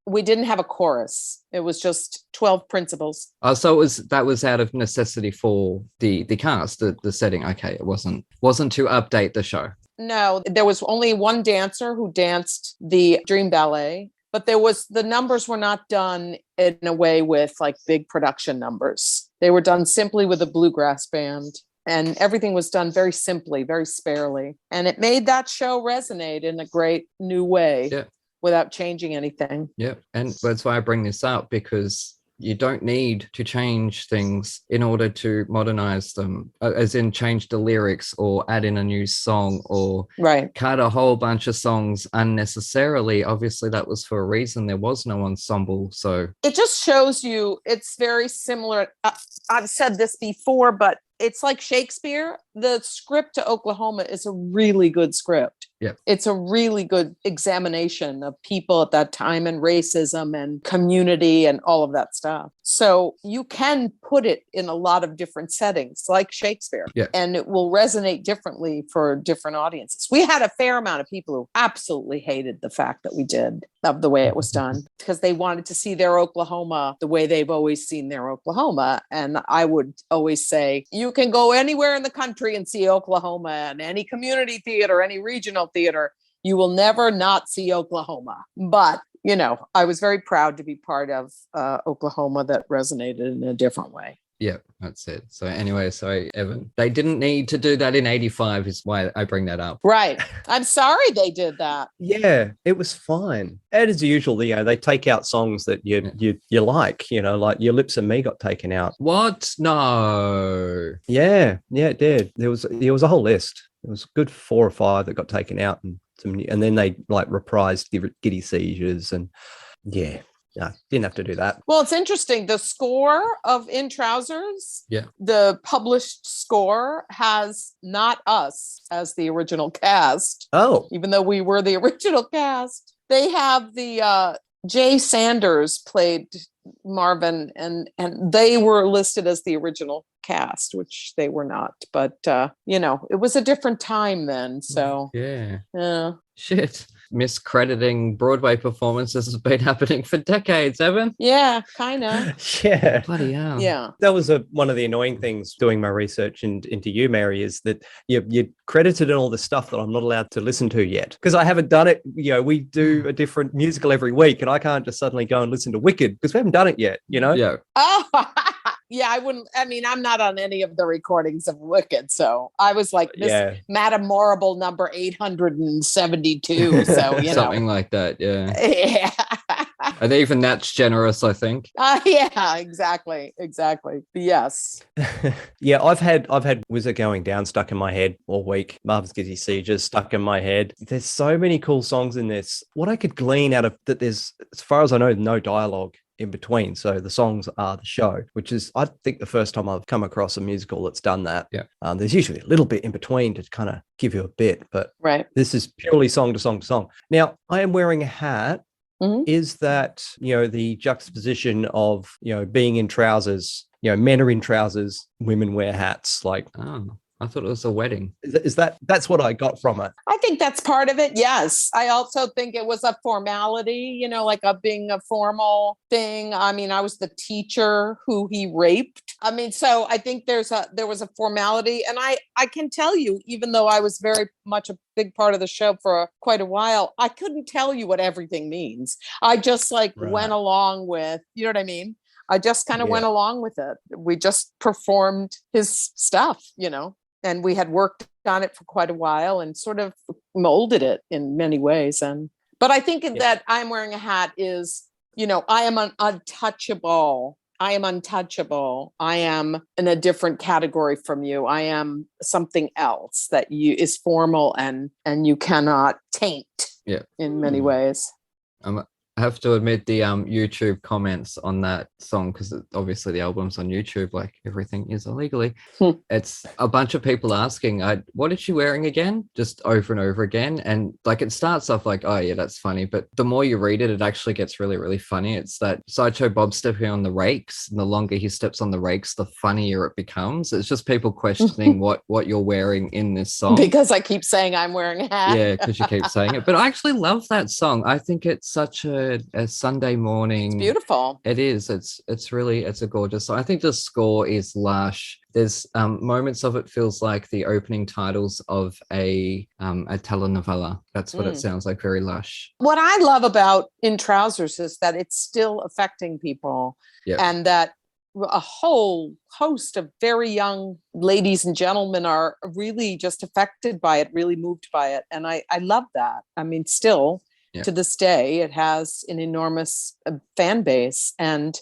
D: We didn't have a chorus. It was just 12 principals.
B: So that was out of necessity for the cast, the setting. Okay, it wasn't to update the show.
D: No, there was only one dancer who danced the Dream Ballet, but the numbers were not done in a way with like big production numbers. They were done simply with a bluegrass band. And everything was done very simply, very sparely. And it made that show resonate in a great new way.
B: Yeah.
D: Without changing anything.
B: Yeah. And that's why I bring this up, because you don't need to change things in order to modernize them, as in change the lyrics or add in a new song or cut a whole bunch of songs unnecessarily. Obviously, that was for a reason. There was no ensemble. So
D: it just shows you it's very similar. I've said this before, but it's like Shakespeare. The script to Oklahoma is a really good script.
B: Yeah.
D: It's a really good examination of people at that time and racism and community and all of that stuff. So you can put it in a lot of different settings like Shakespeare, and it will resonate differently for different audiences. We had a fair amount of people who absolutely hated the fact that we did of the way it was done, because they wanted to see their Oklahoma the way they've always seen their Oklahoma. And I would always say, you can go anywhere in the country and see Oklahoma, and any community theater, any regional theater, you will never not see Oklahoma. But, I was very proud to be part of Oklahoma that resonated in a different way.
B: Yeah, that's it. So anyway, sorry, Evan. They didn't need to do that in 85 is why I bring that up.
D: Right. I'm sorry they did that.
C: Yeah, it was fine. And as usual, they take out songs that you like, like Your Lips and Me got taken out.
B: What? No.
C: Yeah, it did. There was a whole list. There was a good 4 or 5 that got taken out, and then they like reprised the Giddy Seizures, and yeah. No, didn't have to do that.
D: Well, it's interesting. The score of In Trousers, the published score, has not us as the original cast.
C: Oh.
D: Even though we were the original cast. They have the Jay Sanders played Marvin, and they were listed as the original cast, which they were not. But, it was a different time then. So,
B: yeah. Shit. Miscrediting Broadway performances has been happening for decades, Evan.
D: Yeah, kind of.
C: Yeah.
B: Bloody hell.
D: Yeah.
C: That was one of the annoying things doing my research into you, Mary, is that you credited in all the stuff that I'm not allowed to listen to yet, because I haven't done it. We do a different musical every week, and I can't just suddenly go and listen to Wicked because we haven't done it yet,
B: Yeah.
D: Oh, yeah, I wouldn't. I mean, I'm not on any of the recordings of Wicked, so I was like this Madame Morrible number 872. So,
B: something like that. Yeah.
D: Yeah.
B: And even that's generous, I think.
D: Yeah, exactly. Yes.
C: Yeah, I've had Wizard Going Down stuck in my head all week. Marvin's Giddy Seizures stuck in my head. There's so many cool songs in this. What I could glean out of that, there's, as far as I know, no dialogue in between. So the songs are the show, which is, I think, the first time I've come across a musical that's done that.
B: Yeah.
C: There's usually a little bit in between to kind of give you a bit, but this is purely song to song to song. Now, I am wearing a hat. Is that, the juxtaposition of, being in trousers, men are in trousers, women wear hats, like,
B: I thought it was a wedding.
C: That's what I got from it.
D: I think that's part of it. Yes. I also think it was a formality, like being a formal thing. I mean, I was the teacher who he raped. I mean, so I think there was a formality. And I can tell you, even though I was very much a big part of the show for quite a while, I couldn't tell you what everything means. I just went along with, you know what I mean? I just kind of went along with it. We just performed his stuff, and we had worked on it for quite a while and sort of molded it in many ways. But I think that I'm wearing a hat is, I am untouchable. I am untouchable. I am in a different category from you. I am something else that is formal and you cannot taint in many ways.
B: I have to admit the YouTube comments on that song, because obviously the album's on YouTube, like everything is illegally. It's a bunch of people asking, what is she wearing again? Just over and over again. And like it starts off like, oh yeah, that's funny. But the more you read it, it actually gets really, really funny. It's that Sideshow Bob stepping on the rakes. And the longer he steps on the rakes, the funnier it becomes. It's just people questioning what you're wearing in this song.
D: Because I keep saying I'm wearing a hat.
B: Yeah, because you keep saying it. But I actually love that song. I think it's such a Sunday morning.
D: It's beautiful.
B: It is. It's really a gorgeous song. I think the score is lush. There's moments of it feels like the opening titles of a telenovela. That's what it sounds like, very lush.
D: What I love about In Trousers is that it's still affecting people, and that a whole host of very young ladies and gentlemen are really just affected by it, really moved by it. And I love that. I mean, still to this day, it has an enormous fan base. And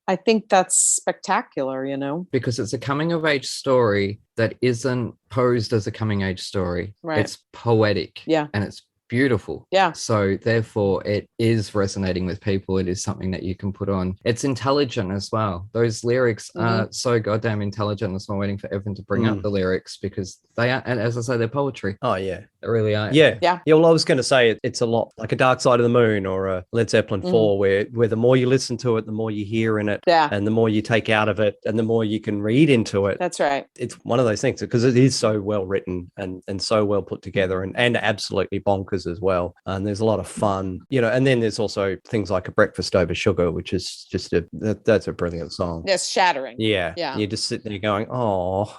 D: I think that's spectacular, Because
B: it's a coming of age story that isn't posed as a coming age story.
D: Right.
B: It's poetic.
D: Yeah.
B: And it's beautiful.
D: Yeah.
B: So therefore it is resonating with people. It is something that you can put on. It's intelligent as well. Those lyrics are so goddamn intelligent. That's why I'm waiting for Evan to bring up the lyrics, because they are, and as I say, they're poetry.
C: Oh yeah.
B: They really are.
C: Yeah. Well, I was going to say it's a lot like a Dark Side of the Moon or a Led Zeppelin 4, where the more you listen to it, the more you hear in it, and the more you take out of it, and the more you can read into it.
D: That's right.
C: It's one of those things because it is so well written and so well put together and absolutely bonkers as well. And there's a lot of fun, and then there's also things like A Breakfast Over Sugar, which is just that's a brilliant song.
D: Yes, Shattering.
C: Yeah. You just sit there going, oh.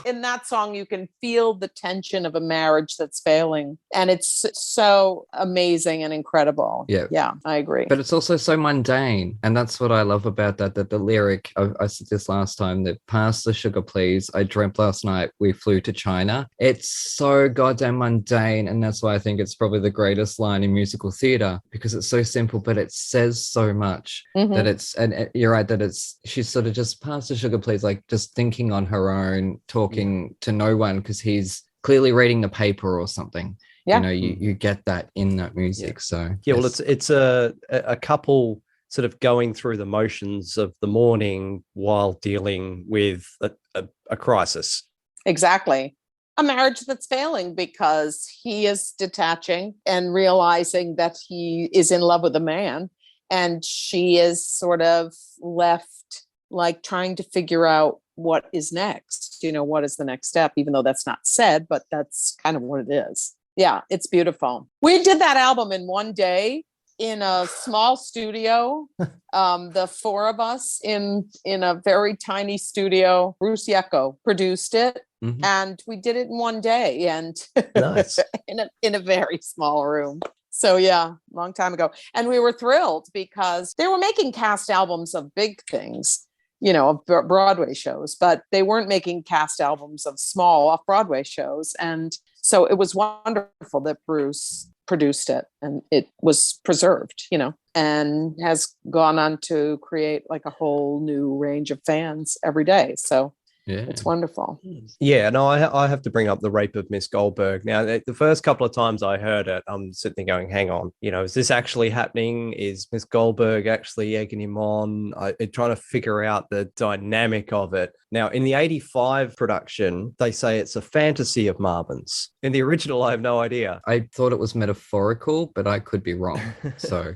D: In that song, you can feel the tension of a marriage that's failing. And it's so amazing and incredible. Yeah, I agree.
B: But it's also so mundane. And that's what I love about that the lyric, I said this last time, that pass the sugar, please. I dreamt last night we flew to China. It's so goddamn mundane. And that's why I think it's probably the greatest line in musical theater, because it's so simple, but it says so much that it's, and you're right, that she's sort of just pass the sugar, please, like just thinking on her own, talking to no one, because he's clearly reading the paper or something. You get that in that music. So
C: well, it's a couple sort of going through the motions of the morning while dealing with a crisis.
D: Exactly. A marriage that's failing because he is detaching and realizing that he is in love with a man, and she is sort of left like trying to figure out what is next, what is the next step, even though that's not said, but that's kind of what it is. Yeah, it's beautiful. We did that album in one day in a small studio. The four of us in a very tiny studio. Bruce Yecko produced it, and we did it in one day, and
C: nice.
D: in a very small room. So yeah, long time ago. And we were thrilled because they were making cast albums of big things, of Broadway shows, but they weren't making cast albums of small off-Broadway shows. And so it was wonderful that Bruce produced it, and it was preserved, and has gone on to create like a whole new range of fans every day. So it's wonderful.
C: Yeah, no, I have to bring up The Rape of Miss Goldberg. Now, the first couple of times I heard it, I'm sitting there going, hang on, is this actually happening? Is Miss Goldberg actually egging him on? Trying to figure out the dynamic of it. Now, in the 85 production, they say it's a fantasy of Marvin's. In the original, I have no idea.
B: I thought it was metaphorical, but I could be wrong. So,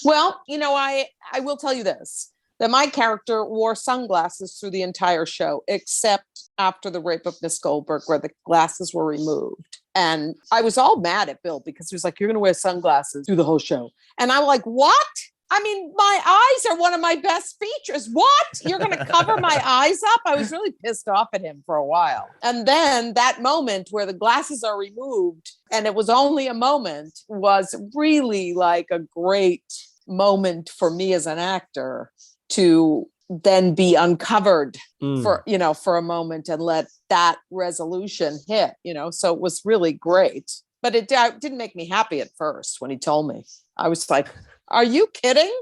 D: well, I will tell you this, that my character wore sunglasses through the entire show, except after The Rape of Miss Goldberg, where the glasses were removed. And I was all mad at Bill because he was like, you're going to wear sunglasses through the whole show. And I'm like, what? I mean, my eyes are one of my best features. What? You're going to cover my eyes up? I was really pissed off at him for a while. And then that moment where the glasses are removed, and it was only a moment, was really like a great moment for me as an actor to then be uncovered
C: Mm.
D: for a moment and let that resolution hit, so it was really great. But it didn't make me happy at first when he told me. I was like, are you kidding?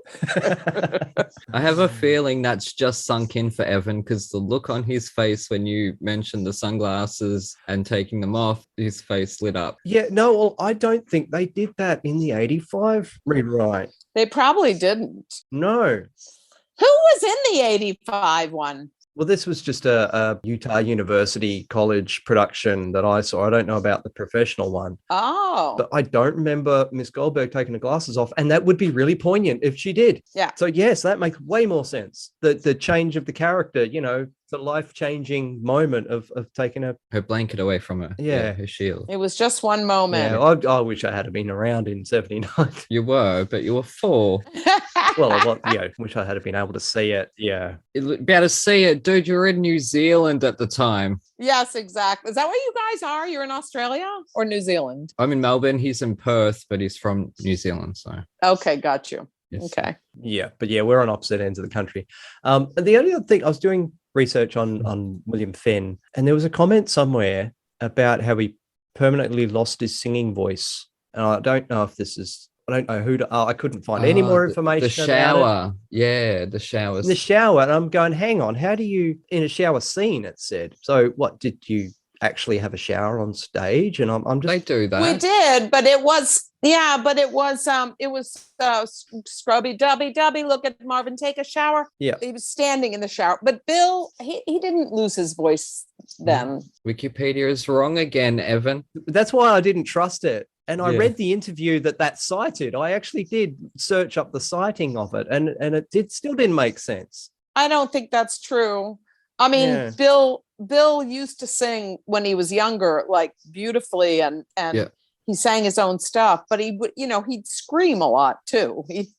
B: I have a feeling that's just sunk in for Evan, because the look on his face when you mentioned the sunglasses and taking them off, his face lit up.
C: Yeah, no, well, I don't think they did that in the 85 rewrite.
D: They probably didn't.
C: No.
D: Who was in the 85 one?
C: Well, this was just a Utah University college production that I saw. I don't know about the professional one.
D: Oh.
C: But I don't remember Miss Goldberg taking the glasses off. And that would be really poignant if she did.
D: Yeah.
C: So, yes, that makes way more sense. The change of the character, the life-changing moment of taking her
B: blanket away from her.
C: Yeah.
B: Her shield.
D: It was just one moment.
C: Yeah, I wish I had been around in 79.
B: You were, but you were 4.
C: Well, wish I had been able to see it. Yeah.
B: Be able to see it, dude. You were in New Zealand at the time.
D: Yes, exactly. Is that where you guys are? You're in Australia or New Zealand?
B: I'm in Melbourne. He's in Perth, but he's from New Zealand. So
D: okay, got you.
B: yes.
D: Okay.
C: Yeah, but we're on opposite ends of the country. And the only other thing, I was doing research on William Fenn, and there was a comment somewhere about how he permanently lost his singing voice. And I don't know if this is. I don't know who to. I couldn't find any more information.
B: The shower, the showers.
C: The shower, and I'm going. Hang on, how do you in a shower scene? It said. So, what did you actually have a shower on stage? And I'm just.
B: They do that.
D: We did, but it was scrubby dubby dubby. Look at Marvin take a shower.
C: Yeah,
D: he was standing in the shower. But Bill, he didn't lose his voice then.
B: Wikipedia is wrong again, Evan.
C: That's why I didn't trust it. And I read the interview that cited. I actually did search up the citing of it, and it still didn't make sense.
D: I don't think that's true. I mean, Bill used to sing when he was younger, like beautifully, and he sang his own stuff. But he would, he'd scream a lot too. He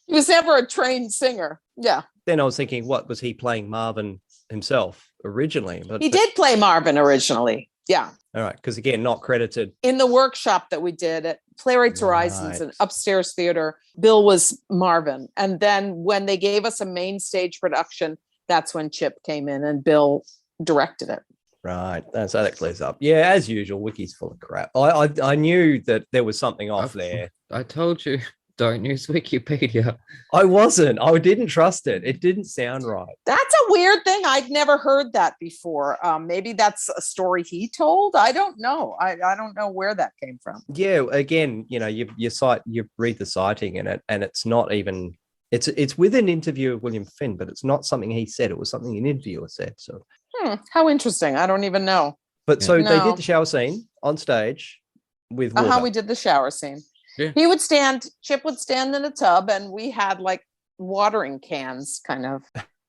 D: was never a trained singer. Yeah.
C: Then I was thinking, what was he playing Marvin himself originally? But
D: he did play Marvin originally. Yeah.
C: All right, because again, not credited.
D: In the workshop that we did at Playwrights Horizons and Upstairs Theater, Bill was Marvin. And then when they gave us a main stage production, that's when Chip came in and Bill directed it.
C: Right. So that clears up. Yeah, as usual, Wiki's full of crap. I knew that there was something off there.
B: I told you, don't use Wikipedia.
C: I wasn't. I didn't trust it. It didn't sound right.
D: That's a weird thing. I'd never heard that before. Maybe that's a story he told. I don't know. I don't know where that came from.
C: Yeah. Again, you read the citing in it, and it's not even. It's with an interview of William Fenn, but it's not something he said. It was something an interviewer said. So.
D: How interesting. I don't even know.
C: But so they did the shower scene on stage with water.
D: We did the shower scene.
B: Yeah.
D: Chip would stand in a tub, and we had like watering cans kind of,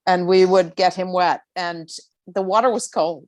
D: and we would get him wet, and the water was cold.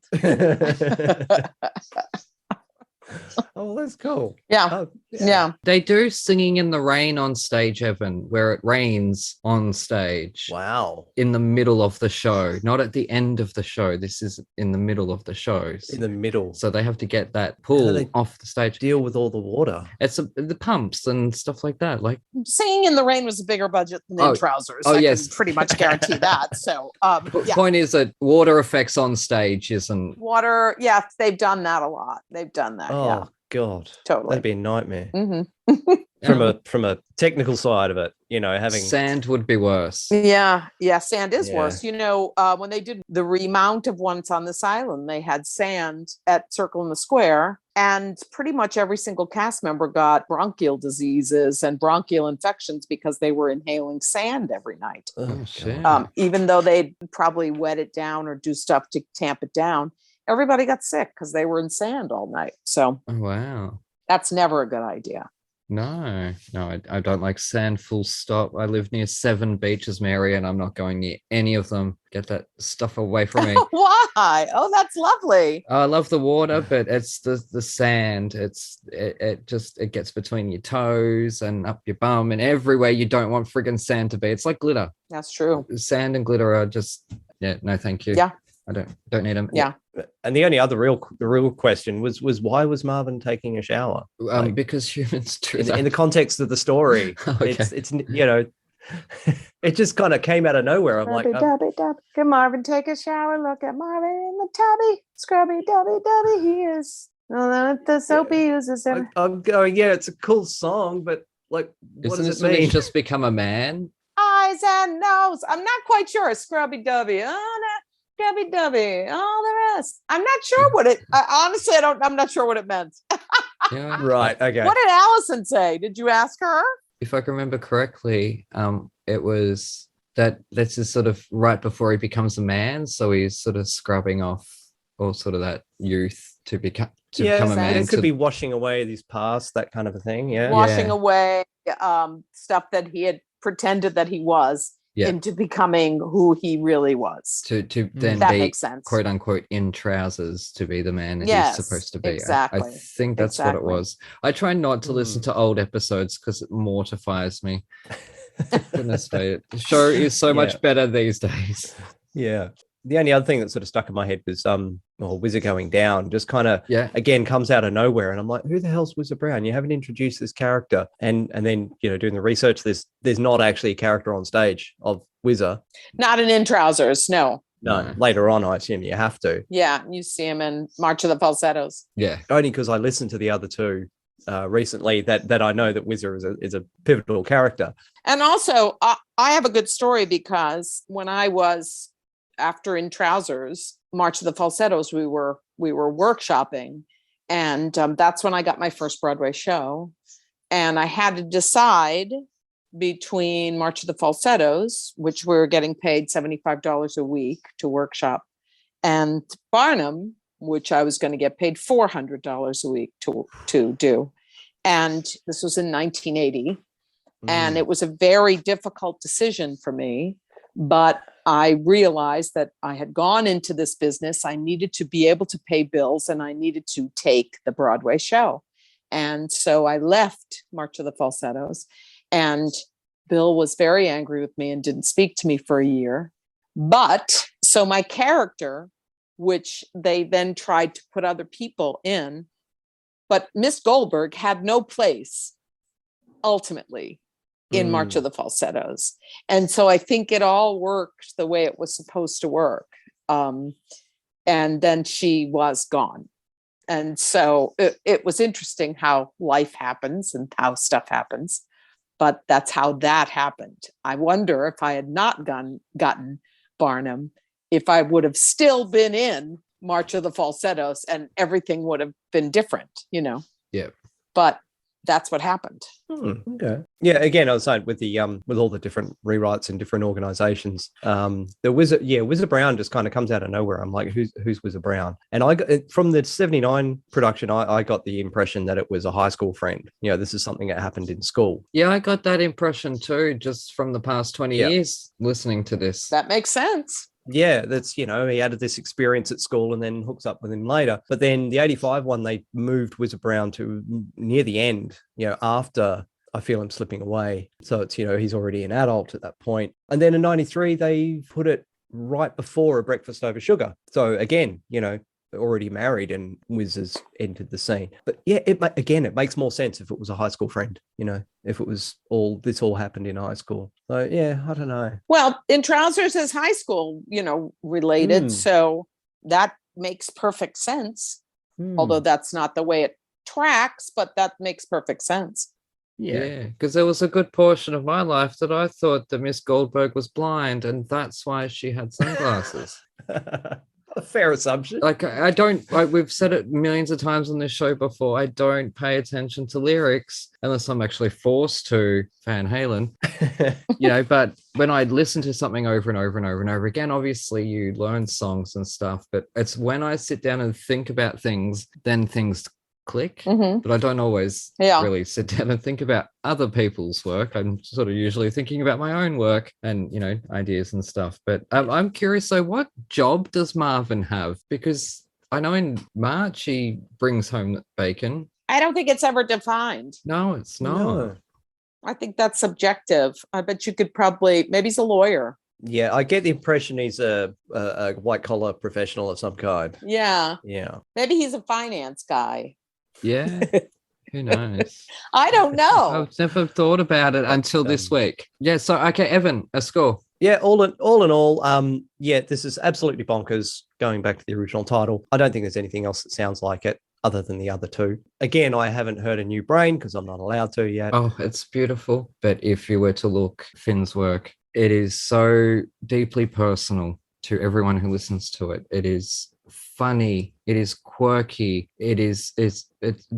C: Oh, that's cool.
D: Yeah.
C: Oh,
D: yeah.
B: They do singing in the rain on stage, Evan, where it rains on stage.
C: Wow.
B: In the middle of the show, not at the end of the show. This is in the middle of the shows.
C: In the middle.
B: So they have to get that pool off the stage.
C: Deal with all the water.
B: It's the pumps and stuff like that. Like
D: singing in the rain was a bigger budget than in Trousers. I can pretty much guarantee that. So
B: point is that water effects on stage isn't
D: water. Yeah, they've done that a lot. They've done that.
C: Oh God,
D: totally.
C: That'd be a nightmare.
D: Mm-hmm.
C: From a technical side of it, having
B: sand would be worse.
D: Yeah, sand is worse. When they did the remount of Once on This Island, they had sand at Circle in the Square, and pretty much every single cast member got bronchial diseases and bronchial infections because they were inhaling sand every night.
C: Oh, shit.
D: Even though they'd probably wet it down or do stuff to tamp it down, everybody got sick because they were in sand all night. So
B: wow,
D: that's never a good idea.
B: No, I don't like sand, full stop. I live near 7 beaches, Mary, and I'm not going near any of them. Get that stuff away from me.
D: Why? Oh, that's lovely.
B: I love the water, but it's the sand. It gets between your toes and up your bum and everywhere you don't want friggin' sand to be. It's like glitter.
D: That's true.
B: Sand and glitter are just, no, thank you.
D: Yeah.
B: I don't need them.
D: Yeah.
C: And the only other real question was why was Marvin taking a shower?
B: Because humans do that.
C: In the context of the story.
B: Okay.
C: It's It just kind of came out of nowhere. I'm like,
D: Scrubby dubby. Can Marvin take a shower? Look at Marvin in the tubby. Scrubby dubby dubby. He is. The soap he uses.
C: I'm going, yeah, it's a cool song, but like, what
B: Isn't
C: does
B: this
C: it
B: when
C: mean?
B: he's just become a man?
D: Eyes and nose. I'm not quite sure. Scrubby dubby. Oh, no. Scrubby dubby. All the rest. I'm not sure what it. Honestly, I'm not sure what it meant.
B: Yeah.
C: Right. Okay.
D: What did Alison say? Did you ask her?
B: If I can remember correctly, it was that this is sort of right before he becomes a man, so he's sort of scrubbing off all sort of that youth to become a man.
C: It could be washing away his past, that kind of a thing. Yeah.
D: Washing away stuff that he had pretended that he was into becoming who he really was.
B: To then
D: that
B: be
D: makes sense.
B: quote unquote in trousers to be the man that
D: Yes,
B: he's supposed to be.
D: exactly.
B: I think that's what it was. I try not to listen to old episodes because it mortifies me. Goodness me, the show is so much better these days.
C: Yeah. The only other thing that sort of stuck in my head was Wizard Going Down, just kind of again comes out of nowhere, and I'm like, who the hell's Wizard Brown? You haven't introduced this character, and then doing the research, there's not actually a character on stage of Wizard.
D: Not in trousers, no.
C: No, later on, I assume you have to.
D: Yeah, you see him in March of the Falsettos.
B: Yeah,
C: only because I listened to the other two recently that I know that Wizard is a pivotal character.
D: And also, I have a good story because when I was after in trousers, March of the Falsettos, we were workshopping, and that's when I got my first Broadway show, and I had to decide between March of the Falsettos, which we were getting paid $75 a week to workshop, and Barnum, which I was going to get paid $400 a week to do, and this was in 1980, and it was a very difficult decision for me. But I realized that I had gone into this business. I needed to be able to pay bills, and I needed to take the Broadway show. And so I left March of the Falsettos, and Bill was very angry with me and didn't speak to me for a year. But so my character, which they then tried to put other people in, but Miss Goldberg had no place ultimately in March of the Falsettos. And so I think it all worked the way it was supposed to work. And then she was gone. And so it was interesting how life happens and how stuff happens. But that's how that happened. I wonder if I had not gotten Barnum, if I would have still been in March of the Falsettos and everything would have been different,
B: Yeah.
D: But that's what happened.
C: Okay. Yeah. Again, I was saying with the with all the different rewrites and different organizations, the Wizard Brown just kind of comes out of nowhere. I'm like, who's Wizard Brown? And I got from the '79 production, I got the impression that it was a high school friend. This is something that happened in school.
B: Yeah, I got that impression too, just from the past 20 years listening to this.
D: That makes sense.
C: Yeah, that's, he added this experience at school and then hooks up with him later. But then the 85 one, they moved Wizard Brown to near the end, after I Feel Him Slipping Away. So it's, he's already an adult at that point. And then in 93, they put it right before A Breakfast Over Sugar. So again, already married and Wiz has entered the scene. But yeah, it makes more sense if it was a high school friend, if it was all happened in high school. So yeah, I don't know.
D: Well, In Trousers is high school, related. So that makes perfect sense. Although that's not the way it tracks, but that makes perfect sense.
B: Yeah, because there was a good portion of my life that I thought that Miss Goldberg was blind, and that's why she had sunglasses.
C: A fair assumption.
B: Like, I don't, we've said it millions of times on this show before, I don't pay attention to lyrics unless I'm actually forced to, Van Halen, but when I listen to something over and over and over and over again, obviously you learn songs and stuff, but it's when I sit down and think about things, then things click. But I don't always really sit down and think about other people's work. I'm sort of usually thinking about my own work and ideas and stuff. But I'm curious, so what job does Marvin have? Because I know in March he brings home bacon.
D: I don't think it's ever defined.
B: No, it's not.
C: No.
D: I think that's subjective. I bet you could maybe he's a lawyer.
C: Yeah, I get the impression he's a white collar professional of some kind.
D: Yeah.
C: Yeah.
D: Maybe he's a finance guy.
B: Yeah. Who knows?
D: I don't know.
B: I've never thought about it until this week. Yeah. So, okay, Evan, a score.
C: Yeah, all in all, yeah, this is absolutely bonkers. Going back to the original title, I don't think there's anything else that sounds like it other than the other two. Again, I haven't heard A New Brain because I'm not allowed to yet.
B: Oh, it's beautiful. But if you were to look Finn's work, it is so deeply personal to everyone who listens to it. It is funny. It is quirky. It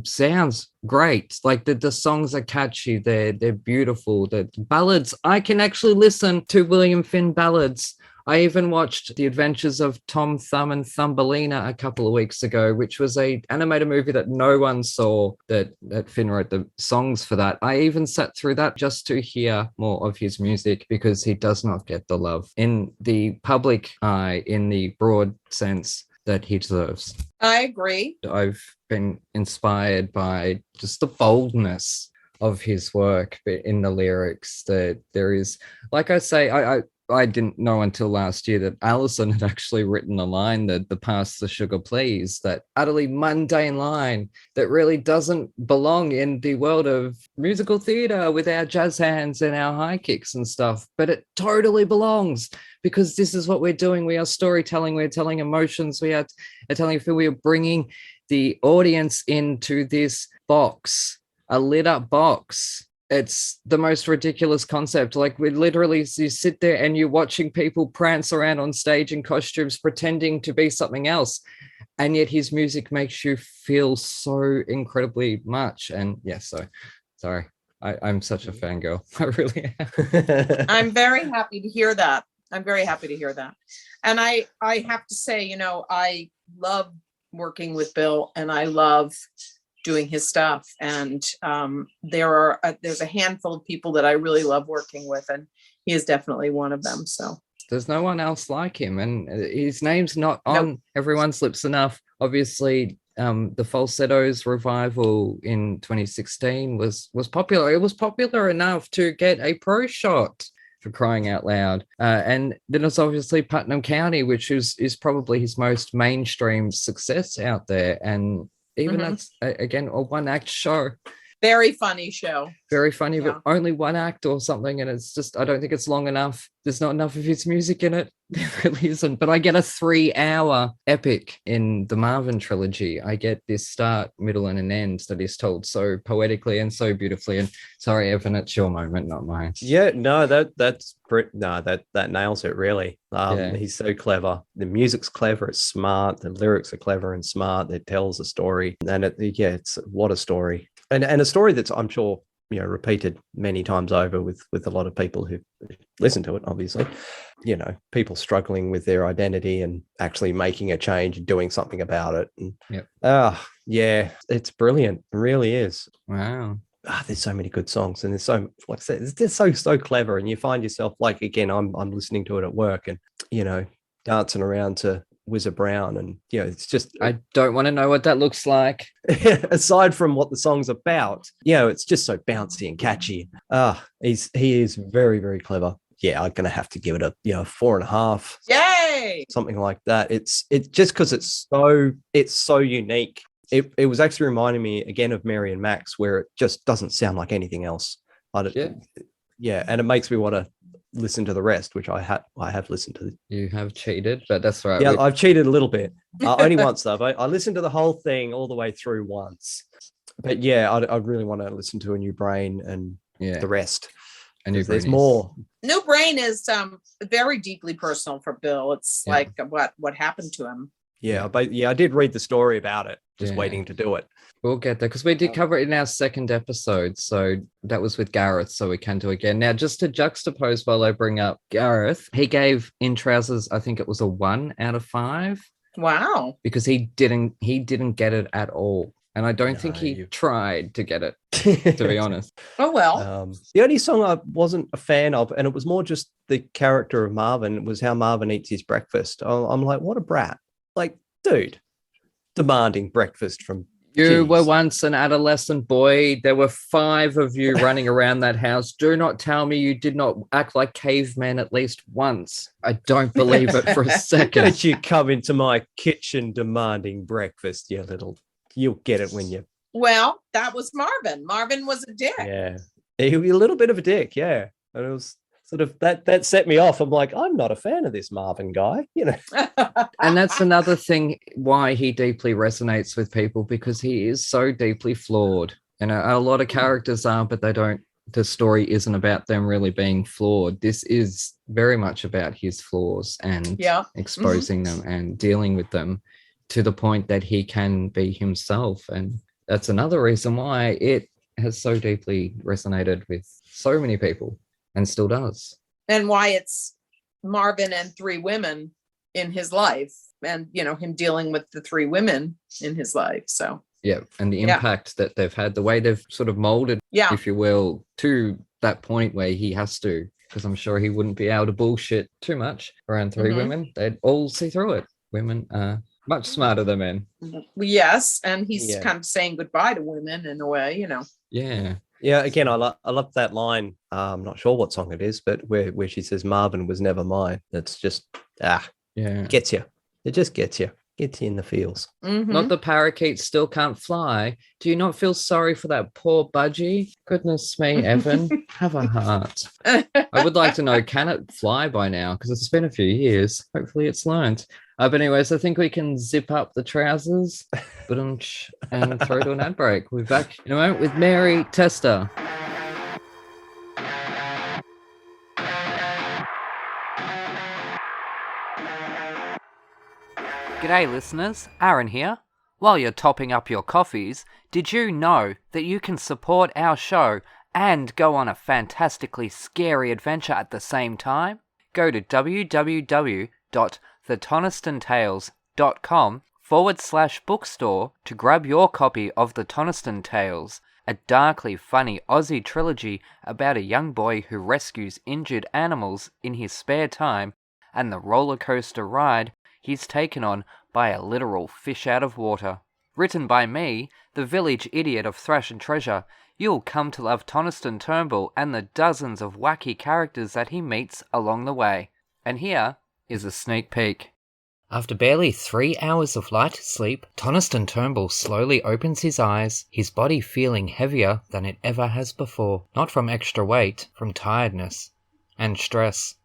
B: sounds great. Like the songs are catchy. They're beautiful. The ballads. I can actually listen to William Finn ballads. I even watched The Adventures of Tom Thumb and Thumbelina a couple of weeks ago, which was a animated movie that no one saw, that Finn wrote the songs for that. I even sat through that just to hear more of his music because he does not get the love in the public eye, in the broad sense that he deserves.
D: I agree.
B: I've been inspired by just the boldness of his work in the lyrics. That there is, like I say, I didn't know until last year that Alison had actually written a line, that the pass the sugar please, that utterly mundane line that really doesn't belong in the world of musical theatre with our jazz hands and our high kicks and stuff, but it totally belongs because this is what we're doing. We are storytelling, we're telling emotions, we are telling, we are bringing the audience into this box, a lit up box. It's the most ridiculous concept. Like, we literally, you sit there and you're watching people prance around on stage in costumes pretending to be something else, and yet his music makes you feel so incredibly much. And yes, so sorry, I'm such a fangirl. I really am.
D: I'm very happy to hear that. I'm very happy to hear that. And I have to say, you know, I love working with Bill and I love doing his stuff. And there's a handful of people that I really love working with, and he is definitely one of them. So
B: there's no one else like him, and his name's not on everyone's lips enough. Obviously, the Falsettos revival in 2016 was popular. It was popular enough to get a pro shot, for crying out loud. And then it's obviously Putnam County, which is probably his most mainstream success out there. And even that's, again, a one-act show.
D: Very funny show.
B: Very funny, but only one act or something. And it's just, I don't think it's long enough. There's not enough of his music in it. There really isn't. But I get a 3-hour epic in the Marvin trilogy. I get this start, middle, and an end that is told so poetically and so beautifully. And sorry, Evan, it's your moment, not mine.
C: Yeah, no, that nails it, really. He's so clever. The music's clever, it's smart. The lyrics are clever and smart. It tells a story. And it's what a story. And a story that's, I'm sure, you know, repeated many times over with a lot of people who listen to it, obviously. You know, people struggling with their identity and actually making a change and doing something about it. And, it's brilliant. It really is.
B: Wow.
C: There's so many good songs, and there's so, like I said, it's just so clever. And you find yourself, like, again, I'm listening to it at work and, you know, dancing around to Wizard Brown, and you know, it's just,
B: I don't want to know what that looks like.
C: Aside from what the song's about, you know, it's just so bouncy and catchy. He is very, very clever. Yeah, I'm gonna have to give it a 4.5.
D: Yay!
C: Something like that. It's just because it's so unique. It was actually reminding me again of Mary and Max, where it just doesn't sound like anything else. And it makes me want to listen to the rest, which I have listened to.
B: You have cheated, but that's right.
C: Yeah, I've cheated a little bit. Only once though. I listened to the whole thing all the way through once. But yeah, I really want to listen to A New Brain and the rest. And there's more.
D: New Brain is very deeply personal for Bill. It's like what happened to him.
C: Yeah, but I did read the story about it, just waiting to do it.
B: We'll get there because we did cover it in our second episode. So that was with Gareth, so we can do it again. Now, just to juxtapose while I bring up Gareth, he gave In Trousers, I think it was a 1 out of 5.
D: Wow.
B: Because he didn't get it at all. And I don't think he tried to get it, to be honest.
D: Oh, well.
C: The only song I wasn't a fan of, and it was more just the character of Marvin, was how Marvin eats his breakfast. I'm like, what a brat. Like, dude, demanding breakfast from
B: you were once an adolescent boy. There were 5 of you running around that house. Do not tell me you did not act like cavemen at least once. I don't believe it for a second.
C: Don't you come into my kitchen demanding breakfast, you little... You'll get it when you
D: Well, that was Marvin. Marvin was a dick.
C: Yeah. He was a little bit of a dick, yeah. And it was sort of that set me off. I'm like, I'm not a fan of this Marvin guy, you know.
B: And that's another thing why he deeply resonates with people, because he is so deeply flawed. And a lot of characters are, but the story isn't about them really being flawed. This is very much about his flaws and exposing them and dealing with them to the point that he can be himself. And that's another reason why it has so deeply resonated with so many people and still does.
D: And why it's Marvin and 3 women in his life, and him dealing with the 3 women in his life. So
B: yeah, and the impact that they've had, the way they've sort of molded, if you will, to that point where he has to, because I'm sure he wouldn't be able to bullshit too much around 3 women. They'd all see through it. Women are much smarter than men.
D: Yes, and he's kind of saying goodbye to women in a way,
B: Yeah.
C: Yeah, again, I love that line. I'm not sure what song it is, but where she says Marvin was never mine. That's just gets you. It just gets you in the feels.
B: Not the parakeets still can't fly. Do you not feel sorry for that poor budgie? Goodness me, Evan, have a heart. I would like to know, can it fly by now? Because it's been a few years. Hopefully it's learned. But anyways, I think we can zip up the trousers and throw to an ad break. We're back in a moment with Mary Testa.
H: G'day listeners, Aaron here. While you're topping up your coffees, did you know that you can support our show and go on a fantastically scary adventure at the same time? Go to www.thetonistantales.com/bookstore to grab your copy of The Toniston Tales, a darkly funny Aussie trilogy about a young boy who rescues injured animals in his spare time and the roller coaster ride he's taken on by a literal fish out of water. Written by me, the village idiot of Thrash and Treasure, you'll come to love Toniston Turnbull and the dozens of wacky characters that he meets along the way. And here is a sneak peek. After barely 3 hours of light sleep, Toniston Turnbull slowly opens his eyes, his body feeling heavier than it ever has before. Not from extra weight, from tiredness and stress.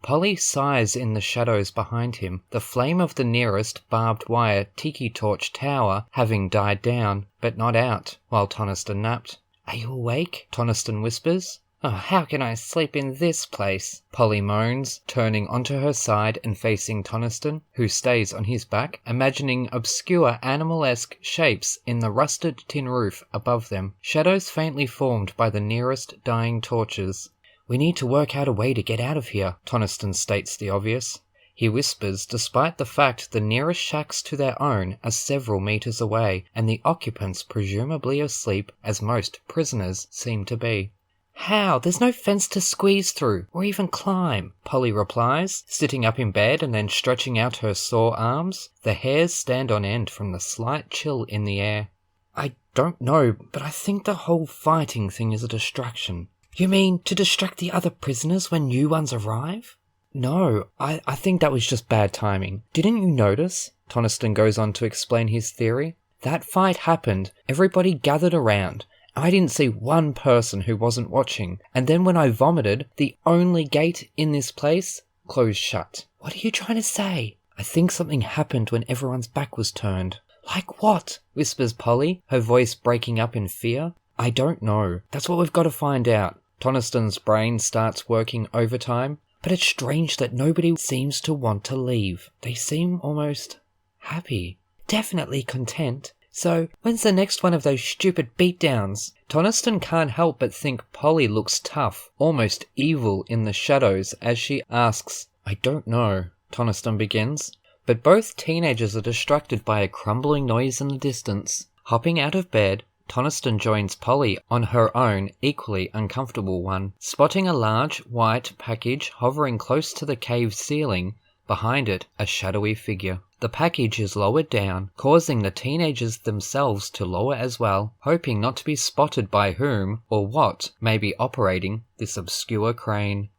H: Polly sighs in the shadows behind him, the flame of the nearest barbed wire tiki torch tower having died down, but not out, while Toniston napped. "Are you awake?" Toniston whispers. "Oh, how can I sleep in this place?" Polly moans, turning onto her side and facing Toniston, who stays on his back, imagining obscure animal-esque shapes in the rusted tin roof above them, shadows faintly formed by the nearest dying torches. "We need to work out a way to get out of here," Toniston states the obvious. He whispers, despite the fact the nearest shacks to their own are several meters away, and the occupants presumably asleep, as most prisoners seem to be. "How? There's no fence to squeeze through, or even climb," Polly replies, sitting up in bed and then stretching out her sore arms. The hairs stand on end from the slight chill in the air. "I don't know, but I think the whole fighting thing is a distraction." "You mean to distract the other prisoners when new ones arrive?" "No, I think that was just bad timing. Didn't you notice?" Toniston goes on to explain his theory. "That fight happened, everybody gathered around. I didn't see one person who wasn't watching, and then when I vomited, the only gate in this place closed shut." "What are you trying to say?" "I think something happened when everyone's back was turned." "Like what?" whispers Polly, her voice breaking up in fear. "I don't know. That's what we've got to find out." Toniston's brain starts working overtime, but it's strange that nobody seems to want to leave. They seem almost happy. Definitely content. So, when's the next one of those stupid beatdowns? Toniston can't help but think Polly looks tough, almost evil in the shadows as she asks. "I don't know," Toniston begins. But both teenagers are distracted by a crumbling noise in the distance. Hopping out of bed, Toniston joins Polly on her own, equally uncomfortable one, spotting a large, white package hovering close to the cave ceiling, behind it a shadowy figure. The package is lowered down, causing the teenagers themselves to lower as well, hoping not to be spotted by whom or what may be operating this obscure crane.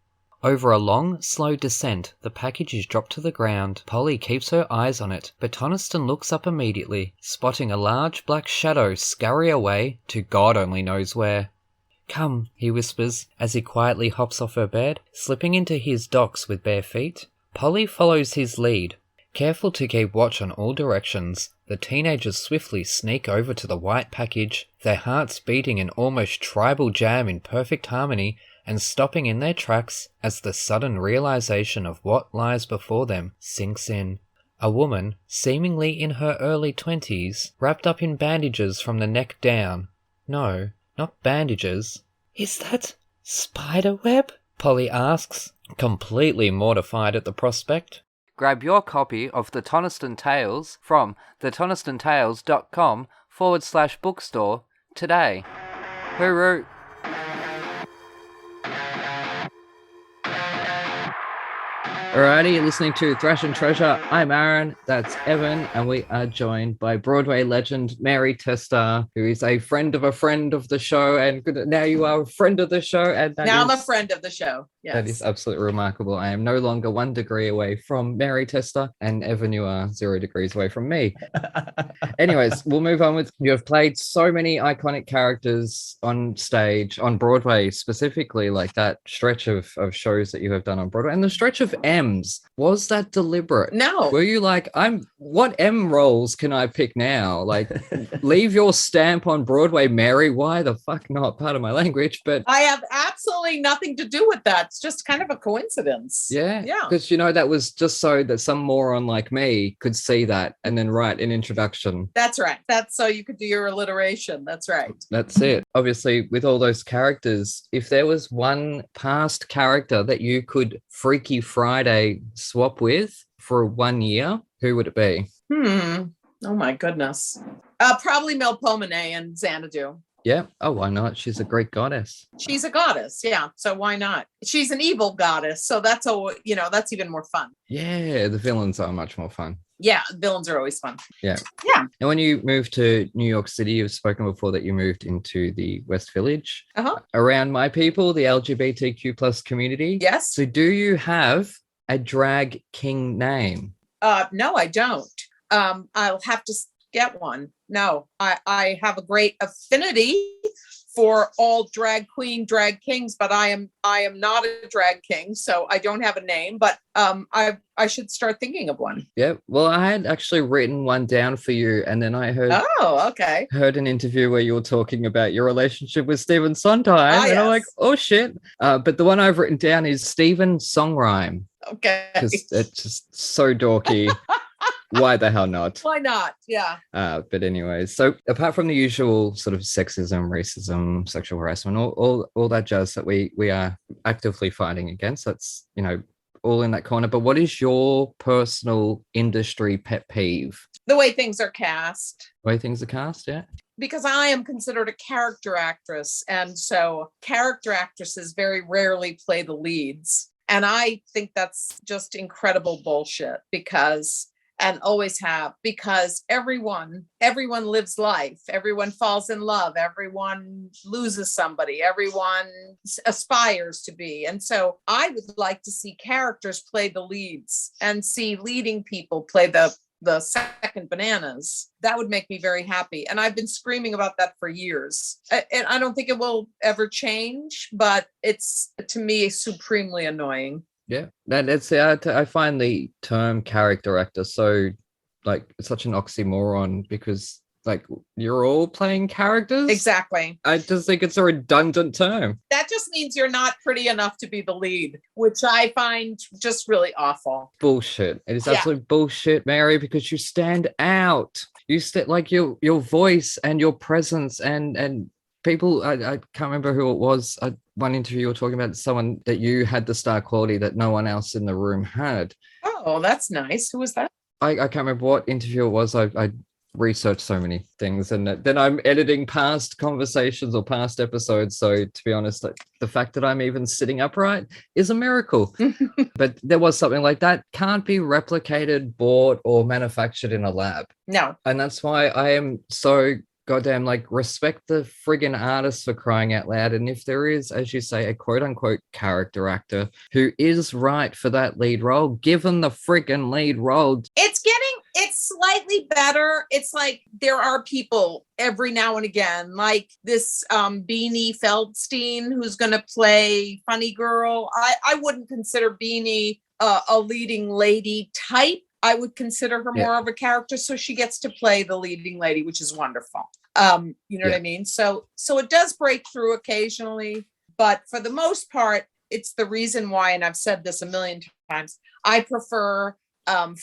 H: Over a long, slow descent, the package is dropped to the ground. Polly keeps her eyes on it, but Toniston looks up immediately, spotting a large black shadow scurry away to God only knows where. "Come," he whispers, as he quietly hops off her bed, slipping into his docks with bare feet. Polly follows his lead. Careful to keep watch on all directions, the teenagers swiftly sneak over to the white package, their hearts beating an almost tribal jam in perfect harmony, and stopping in their tracks as the sudden realization of what lies before them sinks in. A woman, seemingly in her early 20s, wrapped up in bandages from the neck down. No, not bandages. "Is that spiderweb?" Polly asks, completely mortified at the prospect. Grab your copy of The Toniston Tales from thetonistonTales.com/bookstore today. Hooroo!
B: Alrighty, you're listening to Thrash and Treasure. I'm Aaron, that's Evan, and we are joined by Broadway legend Mary Testa, who is a friend of the show, and now you are a friend of the show. And
D: now I'm a friend of the show. Yes.
B: That is absolutely remarkable. I am no longer 1 degree away from Mary Testa, and Evan, you are 0 degrees away from me. Anyways, we'll move on with, you have played so many iconic characters on stage, on Broadway specifically, like that stretch of shows that you have done on Broadway, and the stretch of M's. Was that deliberate?
D: No.
B: Were you like, what M roles can I pick now? Like, leave your stamp on Broadway, Mary. Why the fuck not? Pardon my language, but
D: I have absolutely nothing to do with that. It's just kind of a coincidence.
B: Yeah.
D: Yeah.
B: Because, that was just so that some moron like me could see that and then write an introduction.
D: That's right. That's so you could do your alliteration. That's right.
B: That's it. Obviously, with all those characters, if there was one past character that you could Freaky Friday swap with for 1 year, who would it be?
D: Oh my goodness. Probably Melpomene and Xanadu.
B: Yeah. Oh, why not? She's a Greek goddess.
D: She's a goddess. Yeah. So why not? She's an evil goddess. So that's that's even more fun.
B: Yeah. The villains are much more fun.
D: Yeah. Villains are always fun.
B: Yeah.
D: Yeah.
B: And when you moved to New York City, you've spoken before that you moved into the West Village. Around my people, the LGBTQ plus community.
D: Yes.
B: So do you have a drag king name?
D: No, I don't. I'll have to get one. No, I have a great affinity for all drag kings, but I am not a drag king, so I don't have a name, but I should start thinking of one.
B: Yeah, well, I had actually written one down for you, and then I heard heard an interview where you were talking about your relationship with Stephen Sondheim, and I'm like, oh shit. But the one I've written down is Stephen Songrhyme.
D: Okay.
B: Because it's just so dorky. Why the hell not?
D: Why not? Yeah.
B: But anyways, so apart from the usual sort of sexism, racism, sexual harassment, all that jazz that we are actively fighting against, that's, all in that corner. But what is your personal industry pet peeve?
D: The way things are cast.
B: The way things are cast, yeah.
D: Because I am considered a character actress. And so character actresses very rarely play the leads. And I think that's just incredible bullshit and always have, because everyone lives life. Everyone falls in love. Everyone loses somebody. Everyone aspires to be. And so I would like to see characters play the leads and see leading people play the second bananas. That would make me very happy. And I've been screaming about that for years. And I don't think it will ever change, but it's, to me, supremely annoying.
B: Yeah, that's I find the term character actor so it's such an oxymoron, because you're all playing characters.
D: Exactly.
B: I just think it's a redundant term.
D: That just means you're not pretty enough to be the lead, which I find just really awful.
B: Bullshit. It is absolute bullshit, Mary, because you stand out. You your voice and your presence and people, I can't remember who it was. One interview you were talking about someone that you had the star quality that no one else in the room had.
D: Oh, that's nice. Who was that?
B: I can't remember what interview it was. I researched so many things, and then I'm editing past conversations or past episodes. So to be honest, the fact that I'm even sitting upright is a miracle. But there was something like that. Can't be replicated, bought, or manufactured in a lab.
D: No.
B: And that's why I am so goddamn, like, respect the friggin' artist for crying out loud. And if there is, as you say, a quote unquote character actor who is right for that lead role, give them the friggin' lead role.
D: It's slightly better. It's like there are people every now and again, like this Beanie Feldstein, who's going to play Funny Girl. I wouldn't consider Beanie a leading lady type. I would consider her more of a character, so she gets to play the leading lady, which is wonderful. You know what I mean? So it does break through occasionally, but for the most part, it's the reason why, and I've said this a million times, I prefer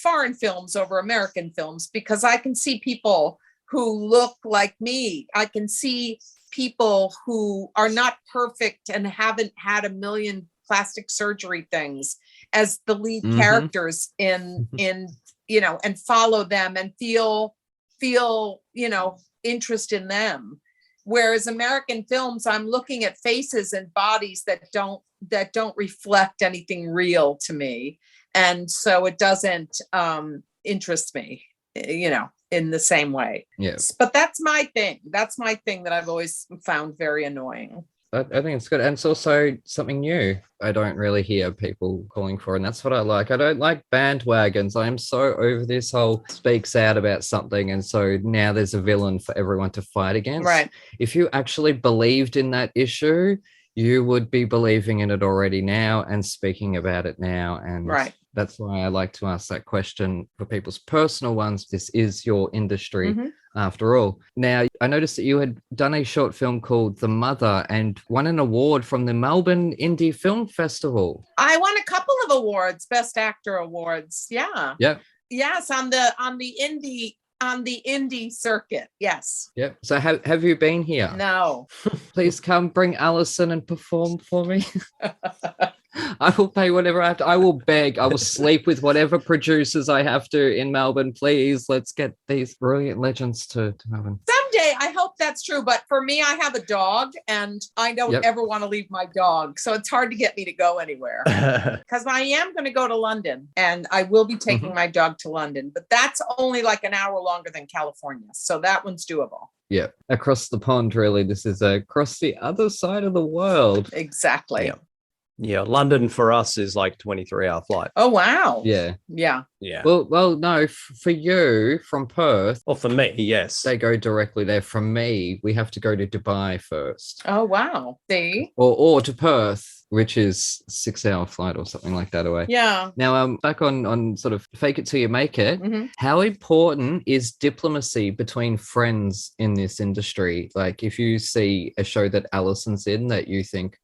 D: foreign films over American films, because I can see people who look like me. I can see people who are not perfect and haven't had a million plastic surgery things as the lead characters in and follow them and feel interest in them. Whereas American films, I'm looking at faces and bodies that don't reflect anything real to me. And so it doesn't interest me, in the same way.
B: Yes.
D: But that's my thing. That's my thing that I've always found very annoying.
B: I think it's good. And it's also something new I don't really hear people calling for. And that's what I like. I don't like bandwagons. I'm so over this whole speaks out about something. And so now there's a villain for everyone to fight against.
D: Right.
B: If you actually believed in that issue, you would be believing in it already now and speaking about it now. And that's why I like to ask that question for people's personal ones. This is your industry. After all. Now, I noticed that you had done a short film called The Mother and won an award from the Melbourne Indie Film Festival.
D: I won a couple of awards, Best Actor awards. Yeah.
B: Yep.
D: Yes, on the indie circuit. Yes.
B: Yep. So have you been here?
D: No.
B: Please come bring Alison and perform for me. I will pay whatever I have to. I will beg. I will sleep with whatever producers I have to in Melbourne. Please, let's get these brilliant legends to Melbourne.
D: Someday, I hope that's true. But for me, I have a dog and I don't ever want to leave my dog. So it's hard to get me to go anywhere. Because I am going to go to London and I will be taking my dog to London. But that's only like an hour longer than California. So that one's doable.
B: Yeah. Across the pond, really. This is across the other side of the world.
D: Exactly.
C: Yeah, London for us is like 23-hour flight.
D: Oh, wow.
B: Yeah. Well, no, for you from Perth.
C: Well, for me, yes.
B: They go directly there. From me, we have to go to Dubai first.
D: Oh, wow. See?
B: Or to Perth, which is 6-hour flight or something like that away.
D: Yeah.
B: Now, back on sort of fake it till you make it. How important is diplomacy between friends in this industry? Like if you see a show that Alison's in that you think,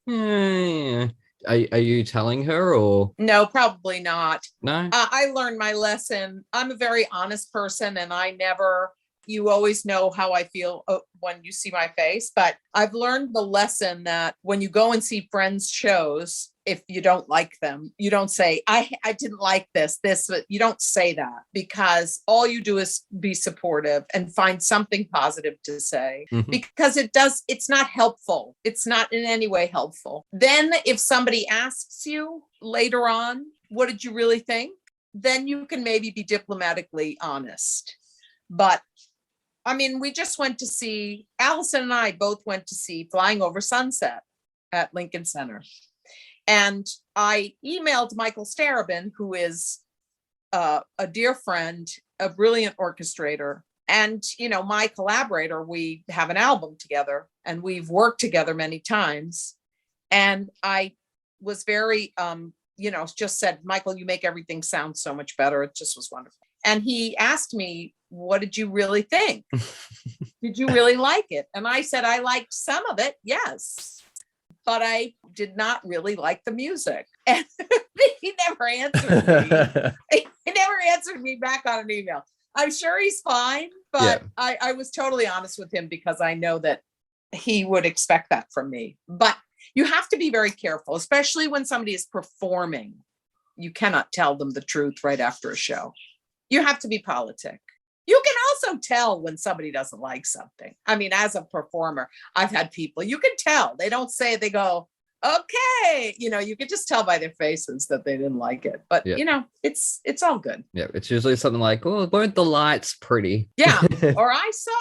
B: Are you telling her or?
D: No, probably not.
B: No?
D: I learned my lesson. I'm a very honest person and you always know how I feel when you see my face, but I've learned the lesson that when you go and see friends' shows, if you don't like them, you don't say, I didn't like this, you don't say that, because all you do is be supportive and find something positive to say, because it's not helpful. It's not in any way helpful. Then if somebody asks you later on, what did you really think? Then you can maybe be diplomatically honest. But I mean, we just went to see, Alison and I both went to see Flying Over Sunset at Lincoln Center. And I emailed Michael Starobin, who is a dear friend, a brilliant orchestrator, and, my collaborator. We have an album together and we've worked together many times. And I was very, just said, Michael, you make everything sound so much better. It just was wonderful. And he asked me, what did you really think? Did you really like it? And I said, I liked some of it, yes, but I did not really like the music. And he never answered me. He never answered me back on an email. I'm sure he's fine, but I was totally honest with him because I know that he would expect that from me. But you have to be very careful, especially when somebody is performing. You cannot tell them the truth right after a show. You have to be politic. You can also tell when somebody doesn't like something. I mean, as a performer, I've had people, you can tell. They don't say, they go, okay, you could just tell by their faces that they didn't like it. But it's all good.
B: Yeah, it's usually something like, "Oh, weren't the lights pretty?"
D: Yeah, or I saw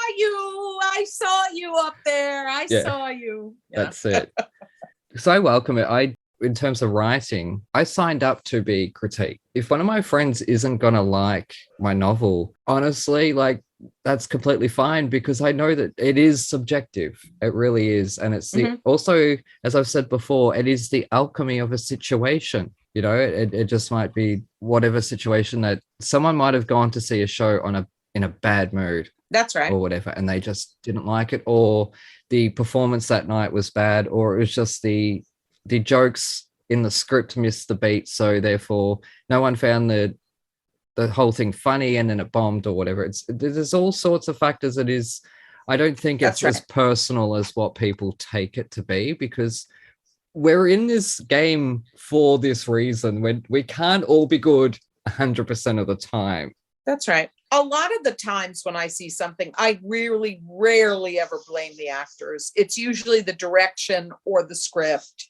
D: you up there. I saw you. Yeah.
B: That's it. So I welcome it. In terms of writing, I signed up to be critiqued. If one of my friends isn't gonna like my novel, honestly, like that's completely fine, because I know that it is subjective. It really is. And it's also, as I've said before, it is the alchemy of a situation. It just might be whatever situation that someone might have gone to see a show in a bad mood.
D: That's right.
B: Or whatever, and they just didn't like it, or the performance that night was bad, or it was just the jokes in the script missed the beat, so therefore no one found the whole thing funny, and then it bombed or whatever. There's all sorts of factors. I don't think it's as personal as what people take it to be, because we're in this game for this reason. When we can't all be good 100% of the time.
D: That's right. A lot of the times when I see something, I really rarely ever blame the actors. It's usually the direction or the script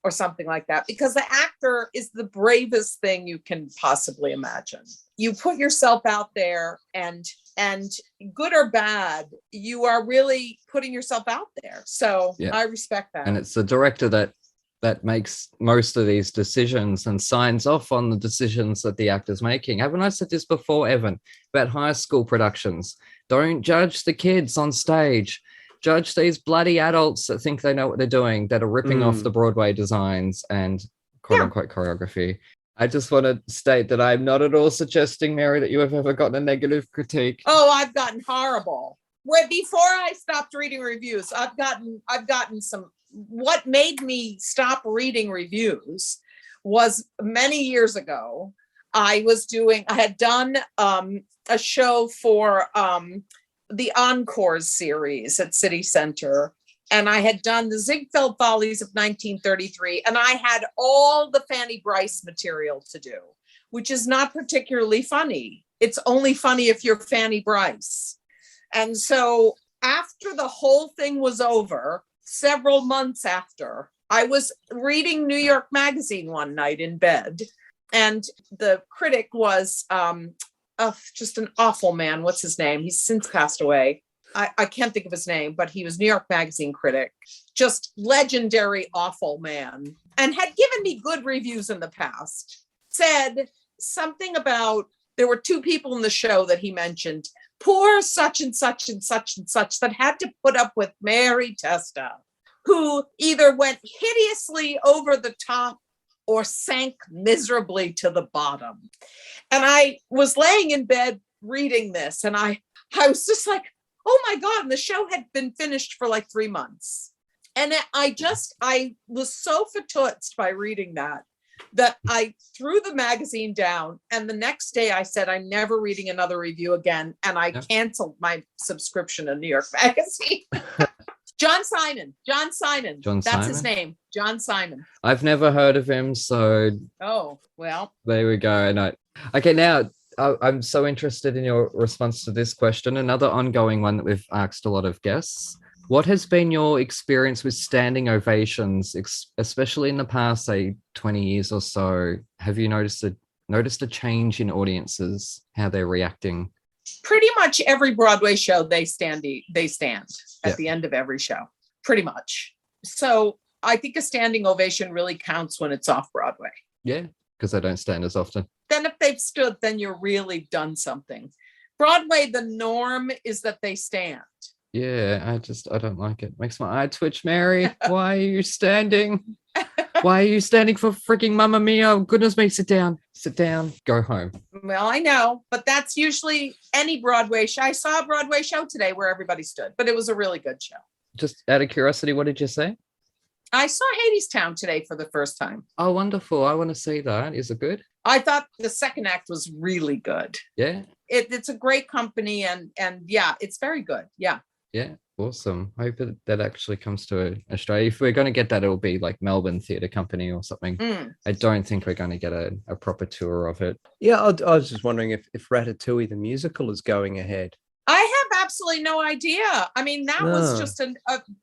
D: or something like that, because the actor is the bravest thing you can possibly imagine. You put yourself out there, and good or bad, you are really putting yourself out there. So I respect that.
B: And it's the director that makes most of these decisions and signs off on the decisions that the actor's making. Haven't I said this before, Evan, about high school productions? Don't judge the kids on stage. Judge these bloody adults that think they know what they're doing, that are ripping off the Broadway designs and quote-unquote choreography. I just want to state that I'm not at all suggesting, Mary, that you have ever gotten a negative critique.
D: Oh, I've gotten horrible. Before I stopped reading reviews, I've gotten some. What made me stop reading reviews was many years ago. I had done a show for the Encores series at City Center, and I had done the Ziegfeld Follies of 1933, and I had all the Fanny Brice material to do, which is not particularly funny. It's only funny if you're Fanny Brice. And so after the whole thing was over, several months after, I was reading New York Magazine one night in bed, and the critic was just an awful man. What's his name? He's since passed away. I can't think of his name, but he was New York Magazine critic, just legendary, awful man, and had given me good reviews in the past. Said something about, there were two people in the show that he mentioned, poor such and such and such and such, that had to put up with Mary Testa, who either went hideously over the top or sank miserably to the bottom. And I was laying in bed reading this, and I was just like, oh my God. And the show had been finished for like 3 months. And I was so fatigued by reading that I threw the magazine down. And the next day I said, I'm never reading another review again. And I canceled my subscription to New York Magazine. John Simon. That's his name. John Simon.
B: I've never heard of him. So.
D: Oh, well.
B: There we go. Okay, now I'm so interested in your response to this question. Another ongoing one that we've asked a lot of guests. What has been your experience with standing ovations, especially in the past, say, 20 years or so? Have you noticed a change in audiences, how they're reacting?
D: Pretty much every Broadway show, they stand at the end of every show, pretty much. So I think a standing ovation really counts when it's off Broadway.
B: Yeah, because they don't stand as often.
D: Then if they've stood, then you're really done something. Broadway, the norm is that they stand.
B: Yeah, I don't like it. Makes my eye twitch, Mary. Why are you standing? Why are you standing for freaking Mamma Mia? Goodness me, sit down, go home.
D: Well, I know, but that's usually any Broadway show. I saw a Broadway show today where everybody stood, but it was a really good show.
B: Just out of curiosity, what did you say?
D: I saw Hadestown today for the first time.
B: Oh, wonderful. I want to see that. Is it good?
D: I thought the second act was really good.
B: Yeah.
D: It's a great company, and yeah, it's very good. Yeah.
B: Yeah, awesome. I hope that actually comes to Australia. If we're going to get that, it'll be like Melbourne Theatre Company or something. I don't think we're going to get a proper tour of it.
C: Yeah, I was just wondering if Ratatouille the musical is going ahead.
D: I have absolutely no idea. I mean, that was just an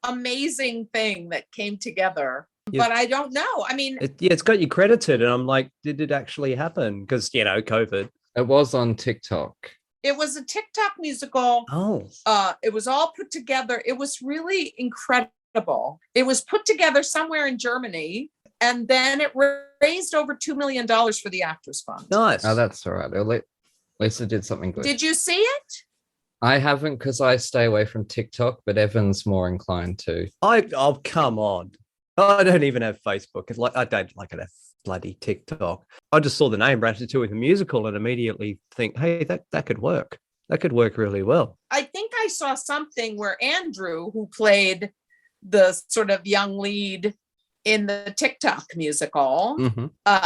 D: amazing thing that came together.
C: Yeah.
D: But I don't know. I mean,
C: It's got you credited, and I'm like, did it actually happen? Because COVID.
B: It was on TikTok.
D: it was a TikTok musical.
C: Oh,
D: It was all put together. It was really incredible. It was put together somewhere in Germany, and then it raised over $2 million for the Actors Fund.
C: nice.
B: Oh, that's all right. Lisa did something good.
D: Did you see it?
B: I haven't because I stay away from TikTok, but Evan's more inclined to.
C: Oh, come on. I don't even have Facebook. It's like I don't like it have bloody TikTok. I just saw the name Ratatouille the musical and immediately think, hey, that could work. That could work really well.
D: I think I saw something where Andrew, who played the sort of young lead in the TikTok musical,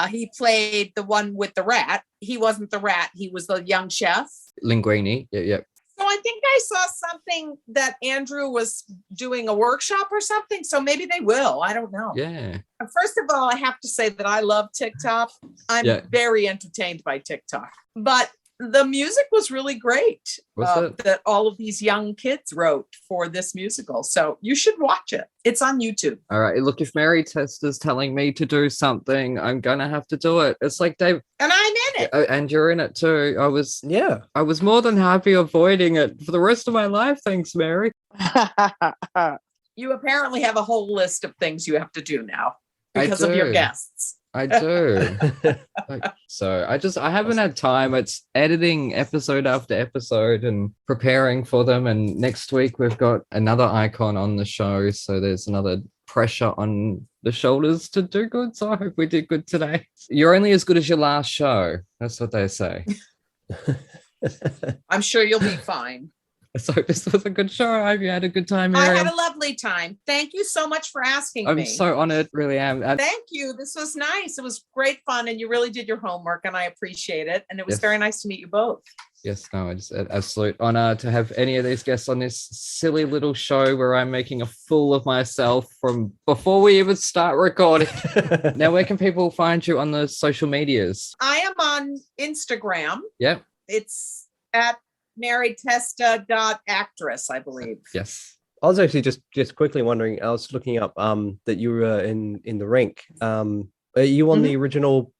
D: he played the one with the rat. He wasn't the rat. He was the young chef.
B: Linguini. Yeah.
D: So I think I saw something that Andrew was doing a workshop or something. So maybe they will. I don't know.
B: Yeah.
D: First of all, I have to say that I love TikTok. I'm very entertained by TikTok. But the music was really great that all of these young kids wrote for this musical. So you should watch it. It's on YouTube.
B: All right. Look, if Mary Testa's telling me to do something, I'm going to have to do it. It's like Dave.
D: And I'm in it.
B: And you're in it too. I was more than happy avoiding it for the rest of my life. Thanks, Mary.
D: You apparently have a whole list of things you have to do now because of your guests.
B: I do. I haven't had time. It's editing episode after episode and preparing for them. And next week we've got another icon on the show. So there's another pressure on the shoulders to do good. So I hope we did good today. You're only as good as your last show. That's what they say.
D: I'm sure you'll be fine.
B: So this was a good show. I hope you had a good time, Miriam.
D: I had a lovely time. Thank you so much for asking me.
B: I'm so honored, really am.
D: Thank you. This was nice. It was great fun, and you really did your homework, and I appreciate it. And it was very nice to meet you both.
B: Yes, no, it's an absolute honor to have any of these guests on this silly little show where I'm making a fool of myself from before we even start recording. Now, where can people find you on the social medias?
D: I am on Instagram.
B: Yep.
D: It's at marytesta.actress, I believe.
B: Yes.
C: I was actually just quickly wondering, I was looking up that you were in the rink. Are you on the original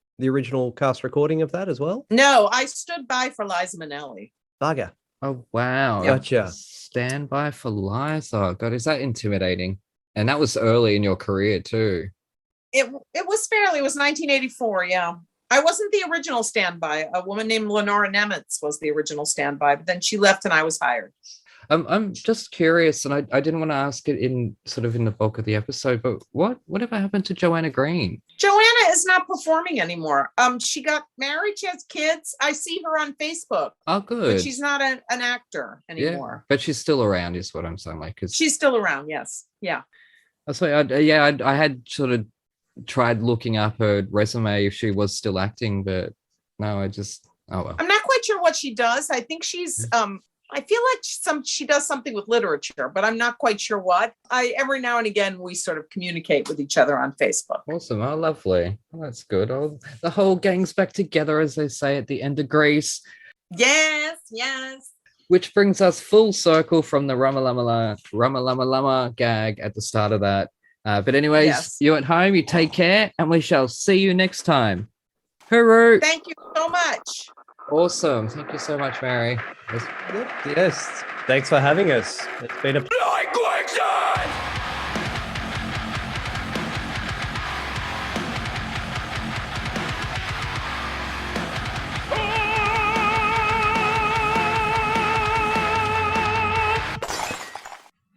C: cast recording of that as well?
D: No, I stood by for Liza Minnelli.
C: Bugger.
B: Oh, wow.
C: Gotcha.
B: Stand by for Liza. God, is that intimidating? And that was early in your career too.
D: It was 1984, yeah. I wasn't the original standby. A woman named Lenora Nemitz was the original standby, but then she left and I was hired.
B: I'm just curious, and I didn't want to ask it in the bulk of the episode, but whatever happened to Joanna Green?
D: Joanna is not performing anymore. She got married, she has kids. I see her on Facebook.
B: Oh, good.
D: But she's not an actor anymore.
B: Yeah, but she's still around, is what I'm saying.
D: She's still around, yes. Yeah.
B: That's why I had sort of tried looking up her resume if she was still acting, but no, oh well.
D: I'm not quite sure what she does. I think she's I feel like she does something with literature, but I'm not quite sure what. Every now and again we sort of communicate with each other on Facebook.
B: Awesome. Oh, lovely. Oh, that's good. Oh, the whole gang's back together, as they say at the end of Grease.
D: Yes.
B: Which brings us full circle from the Rama gag at the start of that. But anyways, you at home, you take care, and we shall see you next time. Hooroo!
D: Thank you so much.
B: Awesome. Thank you so much, Mary.
C: Yes. Thanks for having us. It's been a...
A: Like quicksand!